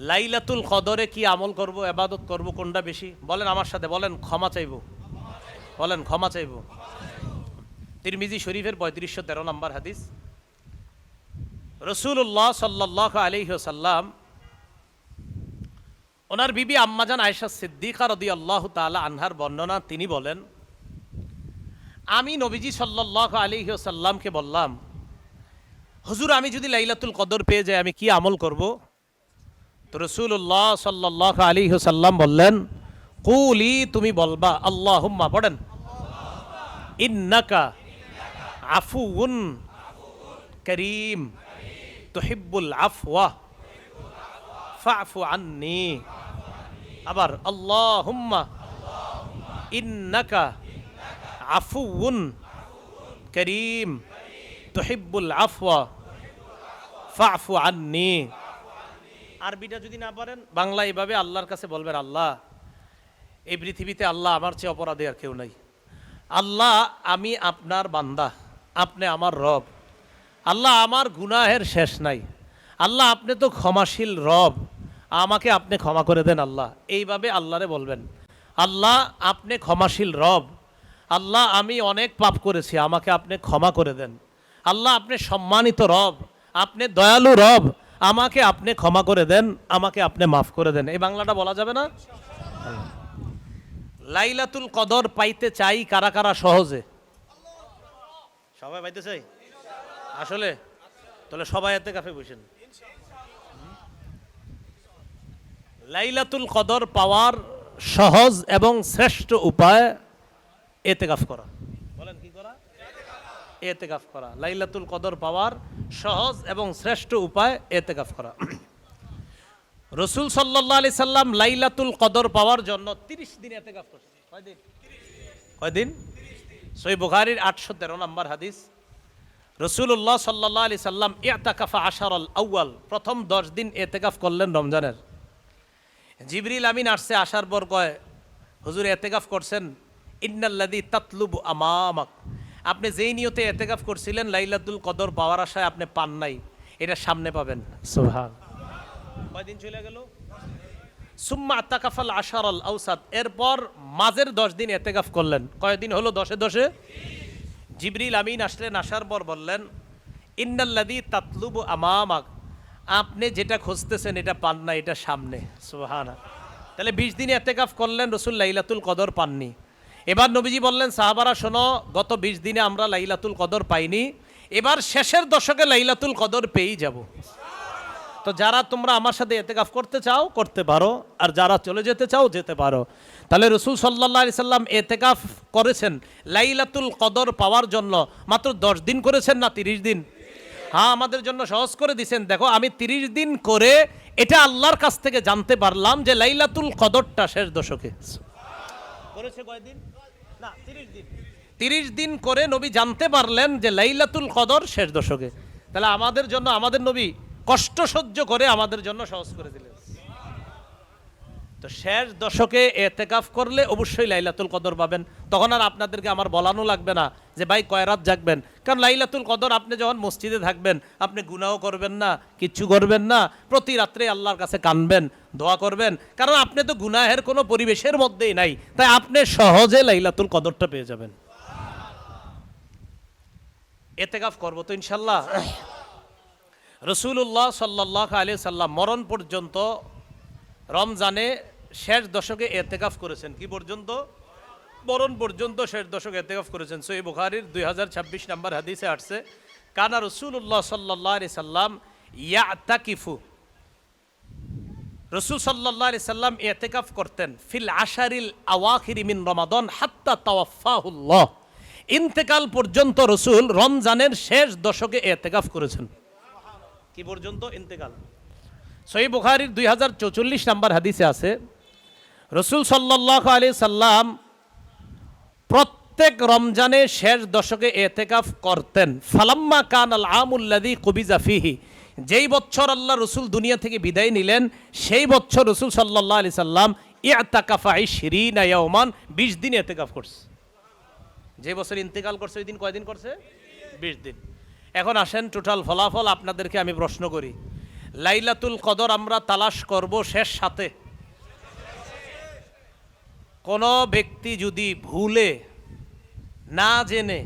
লাইলাতুল কদরে কি আমল করব, ইবাদত করব, কোনটা বেশি? বলেন আমার সাথে, বলেন ক্ষমা চাইব, বলেন ক্ষমা চাইব। তিরমিজি শরীফের 3513 নম্বর হাদিস, রাসূলুল্লাহ সাল্লাল্লাহু আলাইহি ওয়াসাল্লাম ওনার বিবি আম্মাজান আয়েশা সিদ্দিকা রাদিয়াল্লাহু তাআলা আনহার বর্ণনা, তিনি বলেন, আমি নবীজি সাল্লাল্লাহু আলাইহি ওয়াসাল্লামকে বললাম, হুজুর আমি যদি লাইলাতুল কদর পেয়ে যাই আমি কি আমল করব? তো রাসূলুল্লাহ সাল্লাল্লাহু আলাইহি ওয়াসাল্লাম বললেন, কুলি, তুমি বলবা, আল্লাহুম্মা, পড়েন, ইন্নাকা আফুউন কারীম তুহিব্বুল আফওয়া ফাফু আন্নি। আবার আল্লাহুম্মা ইন্নাকা আফুউন কারীম তুহিব্বুল আফওয়া ফাফু আন্নি। আরবিটা যদি না পারেন, বাংলা এইভাবে আল্লাহর কাছে বলবেন, আল্লাহ এই পৃথিবীতে আল্লাহ আমার চেয়ে অপরাধী আর কেউ নাই। আল্লাহ আমি আপনার বান্দা, আপনি আমার রব। আল্লাহ আমার গুনাহের শেষ নাই। আল্লাহ আপনি তো ক্ষমাশীল রব, আমাকে আপনি ক্ষমা করে দেন আল্লাহ। এইভাবে আল্লাহরে বলবেন, আল্লাহ আপনি ক্ষমাশীল রব, আল্লাহ আমি অনেক পাপ করেছি, আমাকে আপনি ক্ষমা করে দেন। আল্লাহ আপনি সম্মানিত রব, আপনি দয়ালু রব, আমাকে আপনি ক্ষমা করে দেন, আমাকে আপনি মাফ করে দেন। এই বাংলাটা বলা যাবে না? লাইলাতুল কদর পাইতে চাই কারা কারা সহজে? সবাই পাইতে চাই আসলে? তাহলে সবাই ইতিকাফে বসেন। লাইলাতুল কদর পাওয়ার সহজ এবং শ্রেষ্ঠ উপায় ইতিকাফ করা। বলেন কি করা? ইতিকাফ করা। লাইলাতুল কদর পাওয়ার সহজ এবং শ্রেষ্ঠ উপায় ইতিকাফ করা। রাসূল সাল্লাল্লাহু আলাইহি সাল্লাম লাইলাতুল কদর পাওয়ার জন্য 30 দিন ইতিকাফ করছেন। কয়দিন? কয়দিন? সহিহ বুখারীর 813 নম্বর হাদিস, রাসূলুল্লাহ সাল্লাল্লাহু আলাইহি সাল্লাম ইতাকাফা আশারাল আউয়াল, প্রথম 10 দিন ইতিকাফ করলেন রমজানের। জিবরিল আমিন আসছে, আসার পর কয়, হুজুর ইতিকাফ করছেন, ইন্নাল্লাযী তাতলুবু আমামাক, আপনি যেই নিয়তে ইতিকাফ করছিলেন লাইলাতুল কদর পাওয়ার আশায় আপনি পান নাই, এটা সামনে পাবেন। সুবহান। কয়দিন চলে গেল? সুম্মা আতাকাফাল আশারাল আওসাত, এরপর মাঝের 10 দিন ইতিকাফ করলেন। কয়দিন হলো? 10-এ জিবরিল আমিন আসলেন, আসার পর বললেন, ইন্নাল্লাযী তাতলুবু আমামাক, আপনি যেটা খুঁজতেছেন এটা পান না, এটা সামনে। সুবহানাল্লাহ। তাহলে 20 দিন ইতিকাফ করলেন, রাসূল লাইলাতুল কদর পাননি। এবার নবীজি বললেন, সাহাবারা শোনো, গত 20 দিনে আমরা লাইলাতুল কদর পাইনি, এবার শেষের দশকে লাইলাতুল কদর পেয়েই যাব। তো যারা তোমরা আমার সাথে ইতিকাফ করতে চাও করতে পারো, আর যারা চলে যেতে চাও যেতে পারো। তাহলে রাসূল সাল্লাল্লাহু আলাইহি সাল্লাম ইতিকাফ করেছেন লাইলাতুল কদর পাওয়ার জন্য, মাত্র 10 দিন করেছেন না 30 দিন? হ্যাঁ, আমাদের জন্য সহজ করে দিয়েছেন। দেখো, আমি 30 দিন করে এটা আল্লাহর কাছ থেকে জানতে পারলাম যে লাইলাতুল কদরটা শেষ দশকে করেছে। কয়দিন? না, 30 দিন। 30 দিন করে নবী জানতে পারলেন যে লাইলাতুল কদর শেষ দশকে। তাহলে আমাদের জন্য আমাদের নবী কষ্ট সহ্য করে আমাদের জন্য সহজ করে দিলেন। তো শেষ দশকে এতেকাফ করলে অবশ্যই লাইলাতুল কদর পাবেন। তখন আর আপনাদেরকে আমার বলানো লাগবে না যে ভাই কয় রাত জাগবেন, কারণ লাইলাতুল কদর আপনি যখন মসজিদে থাকবেন আপনি গুনাহও করবেন না, কিচ্ছু করবেন না, প্রতি রাত্রে আল্লাহর কাছে কানবেন, দোয়া করবেন, কারণ আপনি তো গুনাহের কোনো পরিবেশের মধ্যেই নাই, তাই আপনি সহজে লাইলাতুল কদরটা পেয়ে যাবেন। এতেকাফ করবো তো ইনশাল্লাহ। রাসূলুল্লাহ সাল্লাল্লাহু আলাইহি সাল্লাম মরণ পর্যন্ত রমজানে শেষ দশকে এতেকাফ করেছেন। কি পর্যন্ত? মরণ পর্যন্ত শেষ দশকে এতেকাফ করেছেন। সহিহ বুখারীর 2026 নম্বর হাদিসে আসছে, কানা রাসূলুল্লাহ সাল্লাল্লাহু আলাইহি সাল্লাম ইয়াতাকিফু, রাসূল সাল্লাল্লাহু আলাইহি সাল্লাম এতেকাফ করতেন ফিল আশারিল আওয়াখির মিন রমাদান হাত্তা তাওয়াফাহুল্লাহ, ইন্তেকাল পর্যন্ত রাসূল রমজানের শেষ দশকে এতেকাফ করেছেন। কি পর্যন্ত? ইন্তেকাল। সহিহ বুখারীর 2044 নম্বর হাদিসে আছে, রাসূল সাল্লাল্লাহু আলাইহি সাল্লাম প্রত্যেক রমজানে শেষ দশকে এতেকাফ করতেন। ফালাম্মা কানাল আমুল্লাযী কুবিজা ফিহি, যেই বছর আল্লাহ রাসূল দুনিয়া থেকে বিদায় নিলেন সেই বছর রাসূল সাল্লাল্লাহু আলাইহি সাল্লাম ইআতাকাফা 20 ইয়াওমান, 20 দিন এতেকাফ করছে। যে বছর ইন্তেকাল করছে ওই দিন কয়দিন করছে? 20 দিন। এখন আসেন টোটাল ফলাফল আপনাদেরকে আমি প্রশ্ন করি, লাইলাতুল কদর আমরা তালাশ করব শেষ সাথে। কোন ব্যক্তি যদি ভুলে, না জেনে,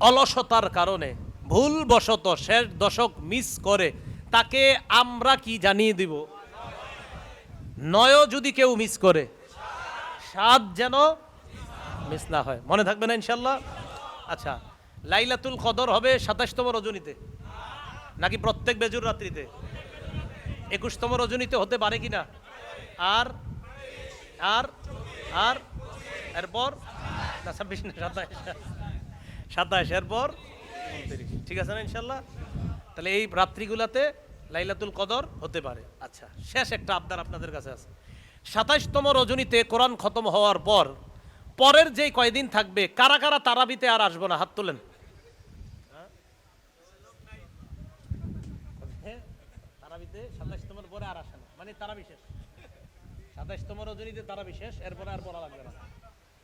অলসতার কারণে ভুলবশত শেষ দশক মিস করে, তাকে আমরা কি জানিয়ে দিব? 9 যদি কেউ মিস করে, 7 যেন মিস না হয়। মনে থাকবে না ইনশাল্লাহ? আচ্ছা, লাইলাতুল কদর হবে 27তম রজনীতে নাকি প্রত্যেক বেজুর রাত্রিতে? 21তম রজনীতে হতে পারে কিনা? আর আর আর এরপর না 26 না 27, এরপর 29। ঠিক আছে না ইনশাল্লাহ? তাহলে এই রাত্রিগুলাতে লাইলাতুল কদর হতে পারে। আচ্ছা, শেষ একটা আবদার আপনাদের কাছে আছে, 27তম রজনীতে কোরআন খতম হওয়ার পর পরের যেই কয়দিন থাকবে, কারা কারা তারাবিতে আর আসবো না? হাত তোলেন। তারাবিতে 27তমের পরে আর আসে না, মানে তারাবি শেষ। 27তম রজনীতে তারাবি শেষ, এরপরে আর পড়া লাগবে না।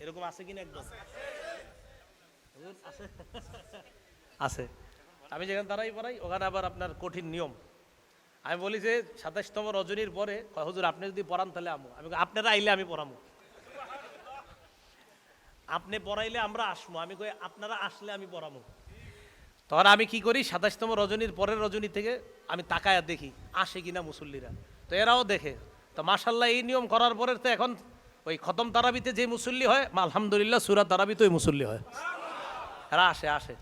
এরকম আছে কিনা? একদম আছে আছে। আমি যেখানে তারাই পড়াই ওখানে আবার আপনার কঠিন নিয়ম। আমি বলি যে 27তম রজনীর পরে, হুজুর আপনি যদি পড়ান তাহলে আমু। আমি আপনারা আইলে আমি পড়ামু, আপনি পড়াইলে আমরা আসবো। আমি কই আপনারা আসলে আমি পড়ামু। তখন আমি কি করি, 27তম রজনীর পরের রজনী থেকে আমি তাকায়া দেখি আসে কিনা মুসল্লিরা, তো এরাও দেখে। তো মাশাল্লাহ এই নিয়ম করার পরে তো এখন ওই খতম তারাবিতে যে মুসল্লি হয়, আলহামদুলিল্লাহ সূরা তারাবিতে ওই মুসল্লি হয়, এরা আসে।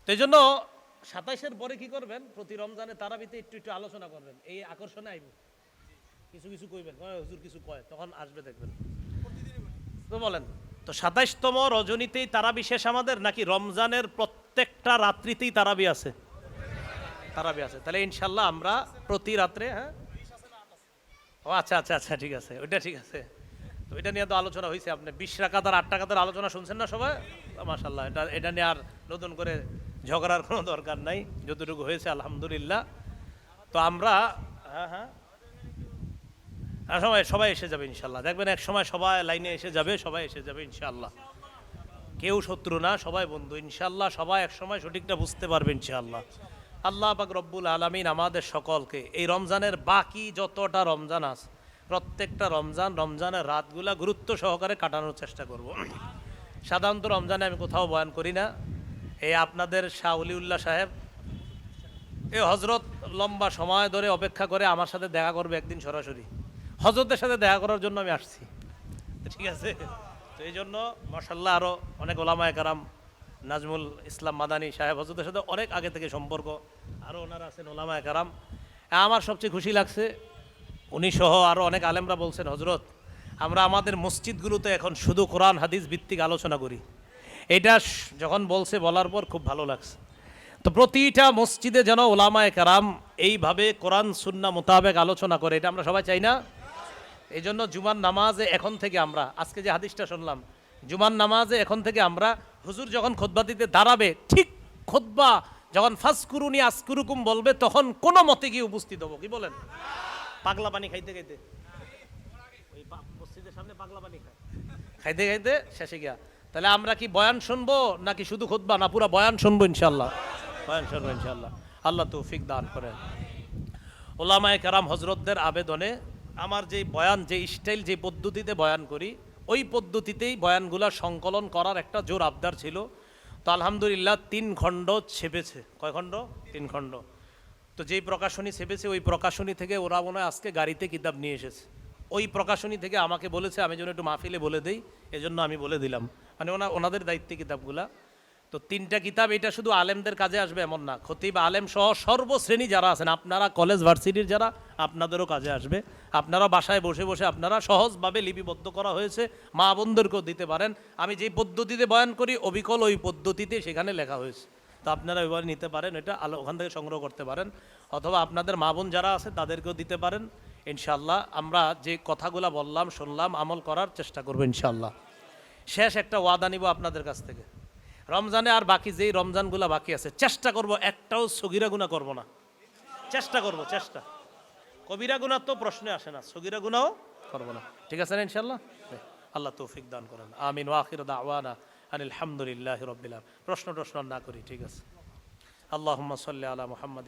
তো এই জন্য 27-এর পরে কি করবেন, প্রতি রমজানে তারাবিতে একটু একটু আলোচনা করবেন, এই আকর্ষণে আইব, কিছু কিছু কইবেন, হুজুর কিছু কয়, তখন আসবে দেখবেন। তো বলেন তো 27তম রজনীতেই তারাবি শেষ আমাদের, নাকি রমজানের প্রত্যেকটা রাত্রিতেই তারাবি আছে? তারাবি আছে। তাহলে ইনশাল্লাহ আমরা প্রতি রাত্রে, হ্যাঁ ও আচ্ছা আচ্ছা আচ্ছা, ঠিক আছে, ওইটা ঠিক আছে। তো এটা নিয়ে তো আলোচনা হয়েছে, আপনি 20 রাকাত আর 8 রাকাতের আলোচনা শুনছেন না সবাই? মাশাআল্লাহ, এটা নিয়ে আর নতুন করে ঝগড়ার কোনো দরকার নাই, যতটুকু হয়েছে আলহামদুলিল্লাহ। তো আমরা হ্যাঁ সবাই এসে যাবে ইনশাল্লাহ, দেখবেন এক সময় সবাই লাইনে এসে যাবে, সবাই এসে যাবে ইনশাল্লাহ। কেউ শত্রু না, সবাই বন্ধু ইনশাল্লাহ। সবাই এক সময় সঠিকটা বুঝতে পারবে ইনশাল্লাহ। আল্লাহ পাক রব্বুল আলামিন আমাদের সকলকে এই রমজানের বাকি যতটা রমজান আছে, প্রত্যেকটা রমজানের রাতগুলা গুরুত্ব সহকারে কাটানোর চেষ্টা করব। সাধারণত রমজানে আমি কোথাও বয়ান করি না। এই আপনাদের শাহ অলিউল্লাহ সাহেব, এই হজরত লম্বা সময় ধরে অপেক্ষা করে আমার সাথে দেখা করবে একদিন সরাসরি। হজরতের সাথে দেখা করার জন্য আমি আসছি, ঠিক আছে? তো এই জন্য মাশাআল্লাহ আরও অনেক ওলামায়ে কেরাম, নাজমুল ইসলাম মাদানী সাহেব হজরতের সাথে অনেক আগে থেকে সম্পর্ক, আরও ওনারা আছেন ওলামায়ে কেরাম। আমার সবচেয়ে খুশি লাগছে, উনি সহ আরও অনেক আলেমরা বলছেন, হজরত আমরা আমাদের মসজিদগুলোতে এখন শুধু কোরআন হাদিস ভিত্তিক আলোচনা করি। এটা যখন বলার পর খুব ভালো লাগছে। তো প্রতিটা মসজিদে যেন ওলামায়ে কেরাম এইভাবে কোরআন সুন্নাহ মোতাবেক আলোচনা করে, এটা আমরা সবাই চাই না? এই জন্য জুমার নামাজে এখন থেকে আমরা, আজকে যে হাদিসটা শুনলাম, জুমার নামাজে এখন থেকে আমরা হুজুর যখন খুতবা দিতে দাঁড়াবে, ঠিক খুতবা যখন ফাজকুরুনি আজকুরুকুম বলবে তখন কোনো মতে গিয়ে উপস্থিত হবো। কি বলেন? পাগলা পানি খাইতে খাইতে ওই মসজিদের সামনে পাগলা পানি খাইতে খাইতে শেষে গিয়া, তাহলে আমরা কি বয়ান শুনবো নাকি শুধু খুতবা, না পুরা বয়ান শুনবো? ইনশাল্লাহ বয়ান শুনবো ইনশাল্লাহ। আল্লাহ তৌফিক দান করেন। ওলামায়ে কেরাম হজরতদের আবেদনে আমার যে বয়ান, যে স্টাইল, যে পদ্ধতিতে বয়ান করি, ওই পদ্ধতিতেই বয়ানগুলা সংকলন করার একটা জোর আবদার ছিল। তো আলহামদুলিল্লাহ 3 খণ্ড ছেপেছে। কয় খণ্ড? 3 খণ্ড। তো যেই প্রকাশনী ছেপেছে ওই প্রকাশনী থেকে ওরা মনে হয় আজকে গাড়িতে কিতাব নিয়ে এসেছে। ওই প্রকাশনী থেকে আমাকে বলেছে আমি যেন একটু মাহফিলে বলে দেই, এজন্য আমি বলে দিলাম। মানে ওনাদের দায়িত্বে কিতাবগুলা। তো 3টা কিতাব, এটা শুধু আলেমদের কাজে আসবে এমন না, খতিব আলেম সহ সর্বশ্রেণী যারা আছেন, আপনারা কলেজ ভার্সিটির যারা, আপনাদেরও কাজে আসবে। আপনারা বাসায় বসে বসে আপনারা সহজভাবে লিপিবদ্ধ করা হয়েছে, মা বোনদেরকেও দিতে পারেন। আমি যেই পদ্ধতিতে বয়ান করি অবিকল ওই পদ্ধতিতে সেখানে লেখা হয়েছে। তো আপনারা এবার নিতে পারেন, এটা ওখান থেকে সংগ্রহ করতে পারেন, অথবা আপনাদের মা বোন যারা আছে তাদেরকেও দিতে পারেন। ইনশাল্লাহ আমরা যে কথাগুলো বললাম, শুনলাম, আমল করার চেষ্টা করবো ইনশাল্লাহ। শেষ একটা ওয়াদা নিব আপনাদের কাছ থেকে, রমজানে আর বাকি যেই রমজানগুলো বাকি আছে চেষ্টা করব একটাও সগীরা গুনাহ করব না। চেষ্টা করব, চেষ্টা। কবিরা গুনাহ তো প্রশ্নে আসে না, সগীরা গুনাহও করব না। ঠিক আছে না ইনশাআল্লাহ? আল্লাহ তৌফিক দান করেন। আমিন। ওয়া আখিরু দাওয়ানা আনিল হামদুলিল্লাহি রাব্বিল আলামিন। প্রশ্ন না করি, ঠিক আছে। আল্লাহুম্মা সাল্লি আলা মুহাম্মাদ।